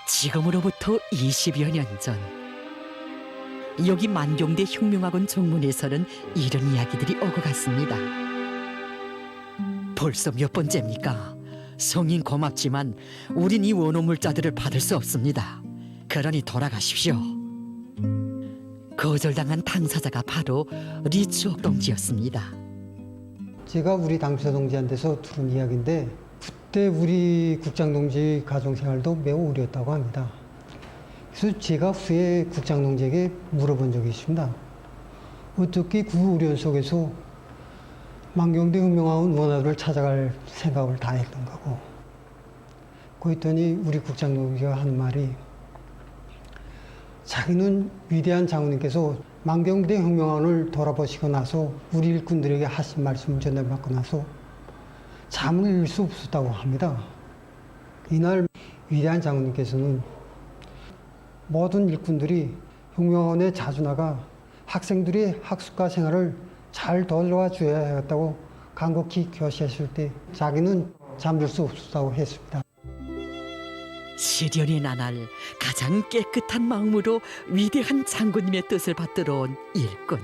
지금으로부터 20여 년 전 여기 만경대 혁명학원 정문에서는 이런 이야기들이 오고 갔습니다. 벌써 몇 번째입니까? 성인 고맙지만 우린 이 원호물자들을 받을 수 없습니다. 그러니 돌아가십시오. 거절당한 당사자가 바로 리추옥 동지였습니다. 제가 우리 당사 동지한테서 들은 이야기인데 그때 우리 국장 동지 가정 생활도 매우 어려웠다고 합니다. 그래서 제가 후에 국장 동지에게 물어본 적이 있습니다. 어떻게 그 어려운 속에서 만경대 혁명학원 원아들을 찾아갈 생각을 다 했던 거고. 그랬더니 우리 국장 동지가 하는 말이 자기는 위대한 장군님께서 만경대 혁명학원을 돌아보시고 나서 우리 일꾼들에게 하신 말씀을 전달받고 나서 잠을 이룰 수 없었다고 합니다. 이날 위대한 장군님께서는 모든 일꾼들이 혁명학원에 자주 나가 학생들의 학습과 생활을 잘 돌봐 줘야겠다고 간곡히 교시했을 때 자기는 잠들 수 없었다고 했습니다. 시련의 나날 가장 깨끗한 마음으로 위대한 장군님의 뜻을 받들어 온 일꾼.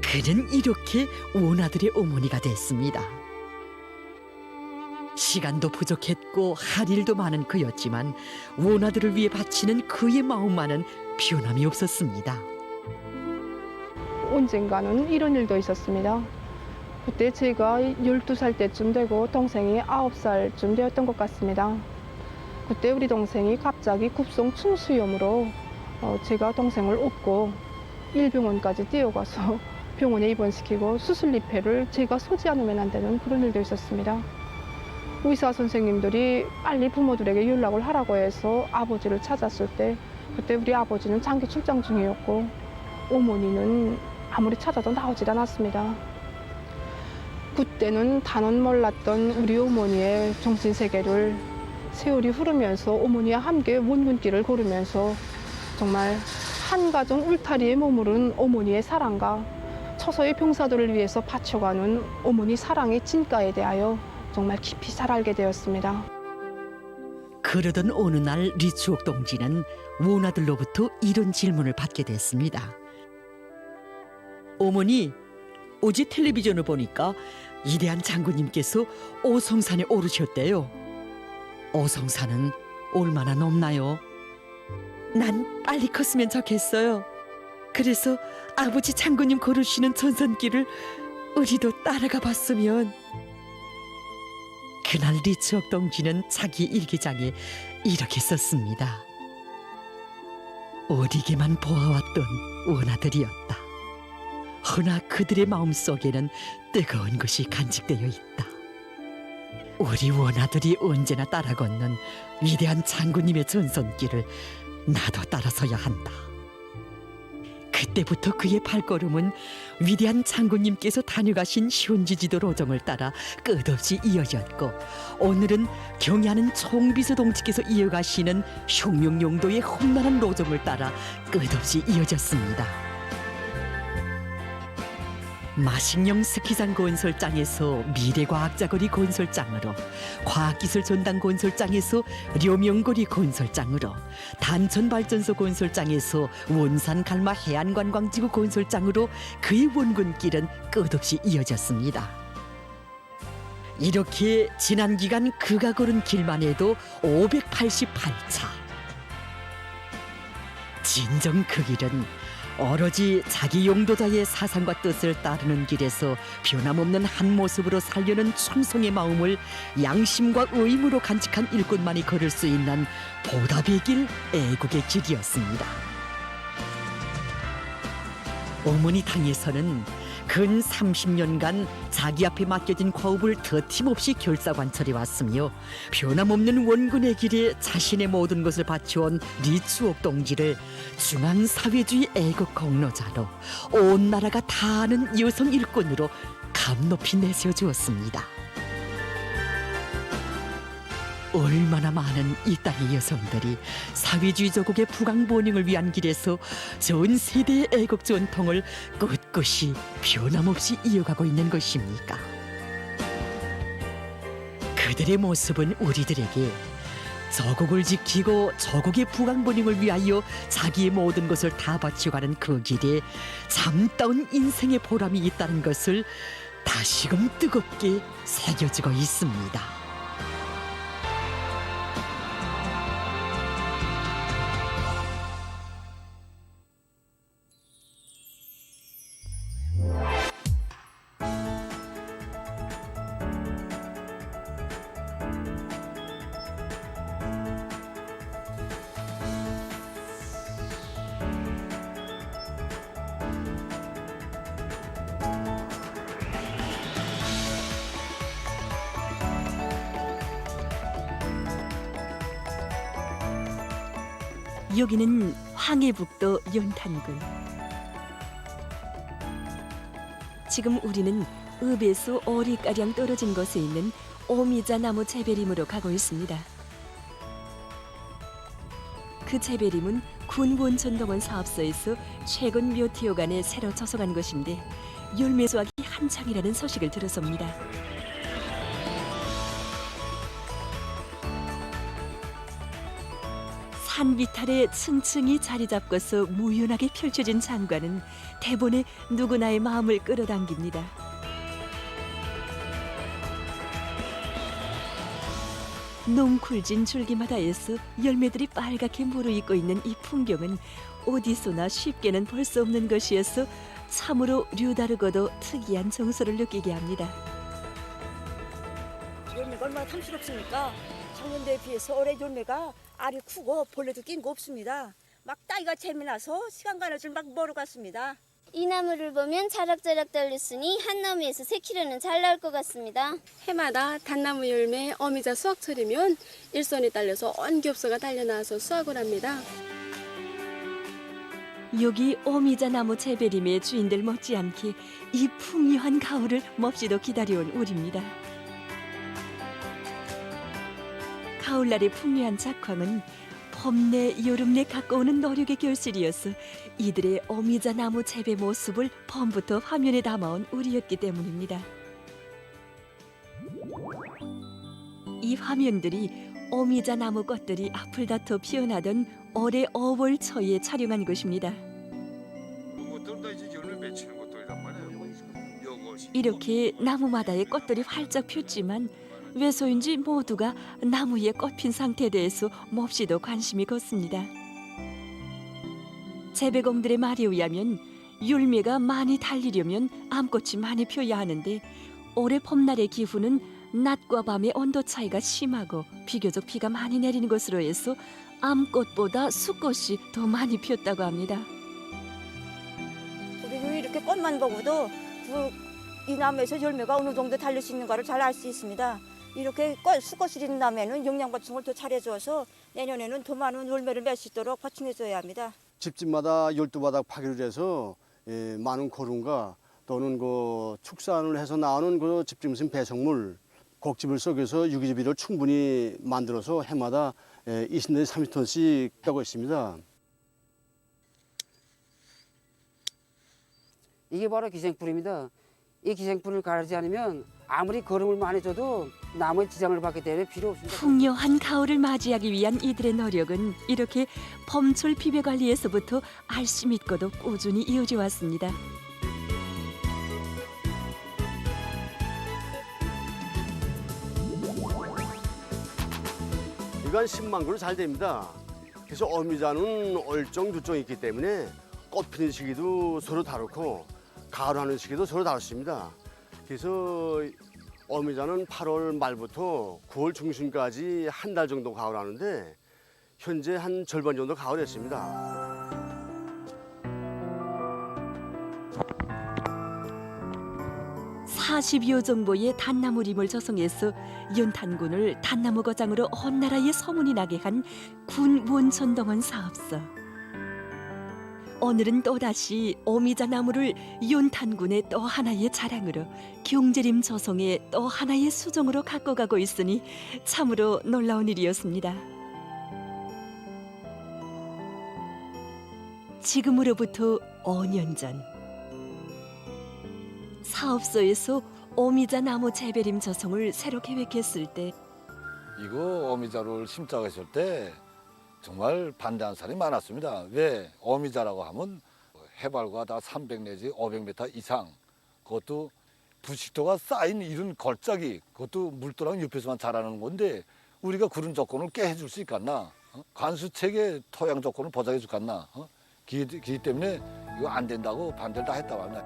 그는 이렇게 원아들의 어머니가 됐습니다. 시간도 부족했고 할 일도 많은 그였지만 원아들을 위해 바치는 그의 마음만은 변함이 없었습니다. 언젠가는 이런 일도 있었습니다. 그때 제가 12살 때쯤 되고 동생이 9살쯤 되었던 것 같습니다. 그때 우리 동생이 갑자기 급성 충수염으로 제가 동생을 업고 일병원까지 뛰어가서 병원에 입원시키고 수술리패를 제가 서지 않으면 안 되는 그런 일도 있었습니다. 의사 선생님들이 빨리 부모들에게 연락을 하라고 해서 아버지를 찾았을 때 그때 우리 아버지는 장기 출장 중이었고 어머니는 아무리 찾아도 나오질 않았습니다. 그때는 단언 몰랐던 우리 어머니의 정신세계를 세월이 흐르면서 어머니와 함께 원군길을 걸으면서 정말 한 가정 울타리에 머무른 어머니의 사랑과 처서의 병사들을 위해서 바쳐가는 어머니 사랑의 진가에 대하여 정말 깊이 잘 알게 되었습니다. 그러던 어느 날 리추옥 동지는 원아들로부터 이런 질문을 받게 됐습니다. 어머니, 어제 텔레비전을 보니까 위대한 장군님께서 오성산에 오르셨대요. 오성산은 얼마나 높나요? 난 빨리 컸으면 좋겠어요. 그래서 아버지 장군님 걸으시는 전선길을 우리도 따라가 봤으면. 그날 리추억 동지는 자기 일기장에 이렇게 썼습니다. 어리게만 보아왔던 원아들이었다. 허나 그들의 마음속에는 뜨거운 것이 간직되어 있다. 우리 원아들이 언제나 따라 걷는 위대한 장군님의 전선길을 나도 따라서야 한다. 그때부터 그의 발걸음은 위대한 장군님께서 다녀가신 현지지도 로정을 따라 끝없이 이어졌고, 오늘은 경애하는 총비서 동지께서 이어가시는 흉룡용도의 험난한 로정을 따라 끝없이 이어졌습니다. 마식령 스키장 건설장에서 미래과학자거리 건설장으로, 과학기술전당 건설장에서 료명거리 건설장으로, 단천발전소 건설장에서 원산갈마 해안관광지구 건설장으로 그의 원근길은 끝없이 이어졌습니다. 이렇게 지난 기간 그가 걸은 길만 해도 588차. 진정 그 길은 오로지 자기 용도자의 사상과 뜻을 따르는 길에서 변함없는 한 모습으로 살려는 충성의 마음을 양심과 의무로 간직한 일꾼만이 걸을 수 있는 보답의 길, 애국의 길이었습니다. 어머니 당에서는 근 30년간 자기 앞에 맡겨진 과업을 더팀없이 결사관찰해 왔으며, 변함없는 원군의 길에 자신의 모든 것을 바쳐온 리추억 동지를 중앙사회주의 애국 공로자로, 온 나라가 다 아는 여성 일꾼으로 감높이 내세워 주었습니다. 얼마나 많은 이 땅의 여성들이 사회주의 조국의 부강본영을 위한 길에서 전 세대의 애국 전통을 꿋꿋이 변함없이 이어가고 있는 것입니까? 그들의 모습은 우리들에게 조국을 지키고 조국의 부강본영을 위하여 자기의 모든 것을 다 바쳐가는 그 길에 참다운 인생의 보람이 있다는 것을 다시금 뜨겁게 새겨지고 있습니다. 여기는 황해북도 연탄군. 지금 우리는 읍에서 어리가량 떨어진 곳에 있는 오미자 나무 재배림으로 가고 있습니다. 그 재배림은 군원천동원 사업소에서 최근 몇 해여간에 새로 조성한 것인데, 열매 수확이 한창이라는 소식을 들어섭니다. 산 비탈에 층층이 자리 잡고서 무연하게 펼쳐진 장관은 대본에 누구나의 마음을 끌어당깁니다. 농쿨진 줄기마다에서 열매들이 빨갛게 무르익고 있는 이 풍경은 어디서나 쉽게는 볼 수 없는 것이어서 참으로 류다르고도 특이한 정서를 느끼게 합니다. 열매가 얼마나 탐스럽습니까? 작년대에 비해서 올해 열매가 알이 크고 벌레도 낀 거 없습니다. 막 따기가 재미나서 시간 가는 줄 막 멀어 갔습니다. 이 나무를 보면 자락자락 달렸으니 한 나무에서 3kg는 잘 나올 것 같습니다. 해마다 단나무 열매 어미자 수확철이면 일손이 딸려서 온 겹서가 달려나와서 수확을 합니다. 여기 오미자 나무 재배림의 주인들 못지않게 이 풍요한 가을을 몹시도 기다려온 우리입니다. 가을날의 풍요한 작황은 봄내 여름내 가까우는 노력의 결실이어서 이들의 오미자 나무 재배 모습을 봄부터 화면에 담아온 우리였기 때문입니다. 이 화면들이 오미자 나무 꽃들이 앞을 다퉈 피어나던 올해 5월 초에 촬영한 것입니다. 이렇게 나무마다의 꽃들이 활짝 폈지만 왜소인지 모두가 나무에 꽃핀 상태에 대해서 몹시도 관심이 컸습니다. 재배공들의 말에 의하면 열매가 많이 달리려면 암꽃이 많이 펴야 하는데 올해 봄날의 기후는 낮과 밤의 온도 차이가 심하고 비교적 비가 많이 내리는 곳으로 해서 암꽃보다 수꽃이 더 많이 피었다고 합니다. 우리는 이렇게 꽃만 보고도 이 나무에서 열매가 어느 정도 달릴 수 있는가를 잘 알 수 있습니다. 이렇게 수꽃이 있는 나무에는 영양 보충을 더 잘해줘서 내년에는 더 많은 열매를 맺을 수 있도록 보충해줘야 합니다. 집집마다 12바닥 파기를 해서 많은 고름과 또는 축산을 해서 나오는 집짐승 배송물, 곡집을 썩여서 유기질비를 충분히 만들어서 해마다 20내지 30톤씩 하고 있습니다. 이게 바로 기생풀입니다. 이 기생풀을 가르지 않으면 아무리 거름을 많이 줘도 나무에 지장을 받기 때문에 필요 없습니다. 풍요한 가을을 맞이하기 위한 이들의 노력은 이렇게 봄철 비벼 관리에서부터 알씨 믿고도 꾸준히 이어져 왔습니다. 이거 한 10만 그루 잘 됩니다. 그래서 어미자는 얼정, 누정이 있기 때문에 꽃 피는 시기도 서로 다르고 가을하는 시기도 서로 다릅니다. 그래서 어미자는 8월 말부터 9월 중순까지 한 달 정도 가을하는데 현재 한 절반 정도 가을했습니다. (40여) 정도의 단나무림을 조성해서 연탄군을 단나무 거장으로 온 나라에 소문이 나게 한 군 원천동원 사업소. 오늘은 또다시 오미자 나무를 연탄군의 또 하나의 자랑으로 경제림 조성의 또 하나의 수종으로 갖고 가고 있으니 참으로 놀라운 일이었습니다. 지금으로부터 5년 전 사업소에서 오미자 나무 재배림 조성을 새로 계획했을 때 이거 오미자를 심자고 했을 때 정말 반대하는 사람이 많았습니다. 왜? 어미자라고 하면 해발과 다 300 내지 500m 이상, 그것도 부식도가 쌓인 이런 걸작이, 그것도 물도랑 옆에서만 자라는 건데 우리가 그런 조건을 깨해줄 수 있겠나? 관수체계 토양 조건을 보장해 줄겠나? 기 때문에 이거 안 된다고 반대를 다 했다고 합니다.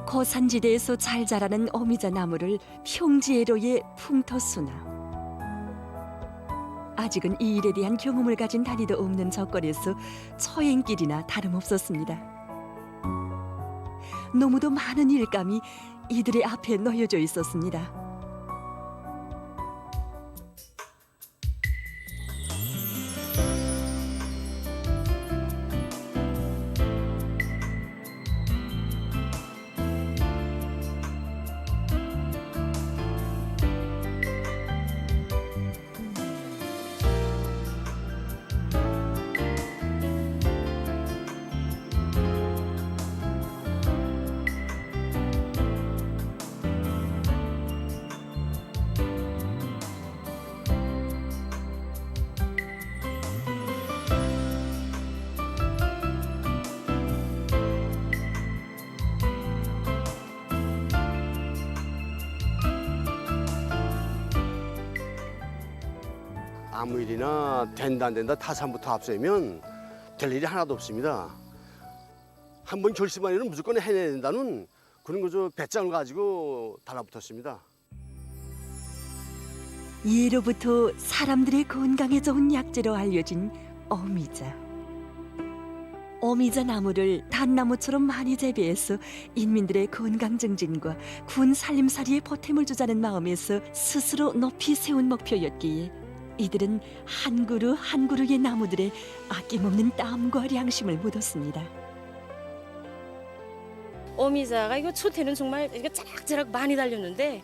고산지대에서 잘 자라는 오미자 나무를 평지에로의 풍토수나 아직은 이 일에 대한 경험을 가진 단위도 없는 조건에서 초행길이나 다름없었습니다. 너무도 많은 일감이 이들의 앞에 놓여져 있었습니다. 아무 일이나 된다 안 된다 타산부터 앞서면 될 일이 하나도 없습니다. 한번 결심한 일은 무조건 해내야 된다는 그런 배짱을 가지고 달라붙었습니다. 예로부터 사람들의 건강에 좋은 약재로 알려진 오미자. 오미자 나무를 단나무처럼 많이 재배해서 인민들의 건강 증진과 군 살림살이에 보탬을 주자는 마음에서 스스로 높이 세운 목표였기에 이들은 한 그루 한 그루의 나무들에 아낌없는 땀과 양심을 묻었습니다. 오미자가 이거 초태는 정말 이거 자락자락 많이 달렸는데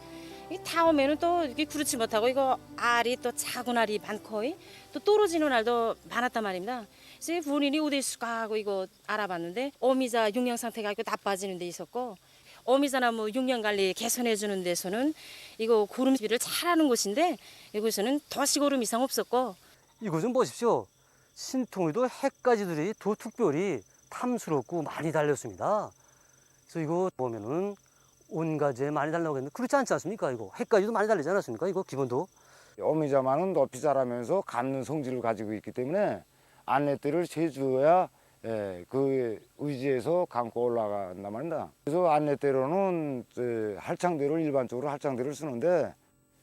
다음에는 또 이렇게 그렇지 못하고 이거 알이 또 작은 알이 많고 또 떨어지는 알도 많았단 말입니다. 그래서 본인이 어디 있을까 하고 이거 알아봤는데 오미자 영양 상태가 이거 나빠지는 데 있었고 오미자나무 영양 관리 개선해 주는 데서는 이거 고름비를 잘하는 곳인데 이곳에는 더시고름 이상 없었고 이곳 좀 보십시오. 신통에도 해까지들이 더 특별히 탐스럽고 많이 달렸습니다. 그래서 이거 보면은 온 가지에 많이 달라고 했는데 그렇지 않지 않습니까? 이거 해까지도 많이 달리지 않았습니까? 이거 기본도. 오미자만은 높이 자라면서 갖는 성질을 가지고 있기 때문에 안내대를 세줘야 예, 그 의지에서 감고 올라간단 말입니다. 그래서 안내대로는 할창대를 일반적으로 할창대를 쓰는데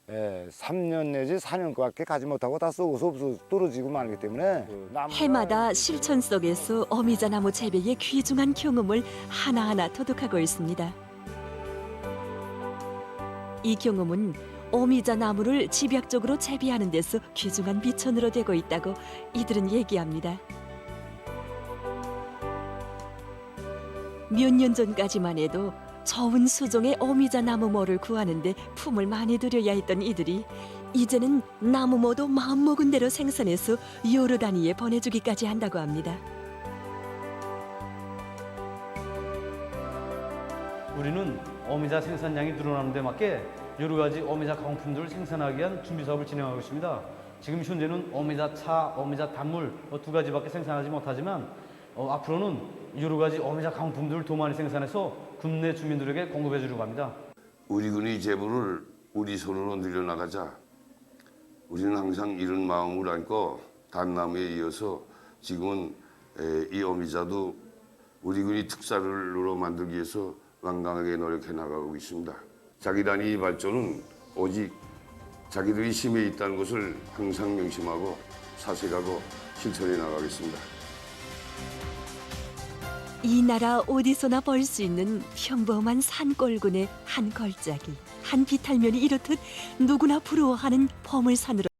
3년 내지 4년밖에 가지 못하고 다 썩어서 없어 떨어지고 말기 때문에 해마다 실천 속에서 어미자 나무 재배의 귀중한 경험을 하나하나 터득하고 있습니다. 이 경험은 어미자 나무를 집약적으로 재배하는 데서 귀중한 비천으로 되고 있다고 이들은 얘기합니다. 몇 년 전까지만 해도 저은 수종의 어미자 나무모를 구하는데 품을 많이 들여야 했던 이들이 이제는 나무모도 마음먹은 대로 생산해서 여러 단위에 보내주기까지 한다고 합니다. 우리는 어미자 생산량이 늘어나는 데 맞게 여러 가지 어미자 가공품들을 생산하기 위한 준비 사업을 진행하고 있습니다. 지금 현재는 어미자 차, 어미자 단물 두 가지밖에 생산하지 못하지만 앞으로는 여러 가지 어미자 가공품들을 더 많이 생산해서 국내 주민들에게 공급해 주려고 합니다. 우리 군의 재물을 우리 손으로 늘려나가자. 우리는 항상 이런 마음을 안고 단나무에 이어서 지금은 이 어미자도 우리 군이 특산으로 만들기 위해서 완강하게 노력해 나가고 있습니다. 자기 단위 발전은 오직 자기들이 힘에 있다는 것을 항상 명심하고 사색하고 실천해 나가겠습니다. 이 나라 어디서나 볼 수 있는 평범한 산골군의 한 걸작이 한 비탈면이 이렇듯 누구나 부러워하는 보물산으로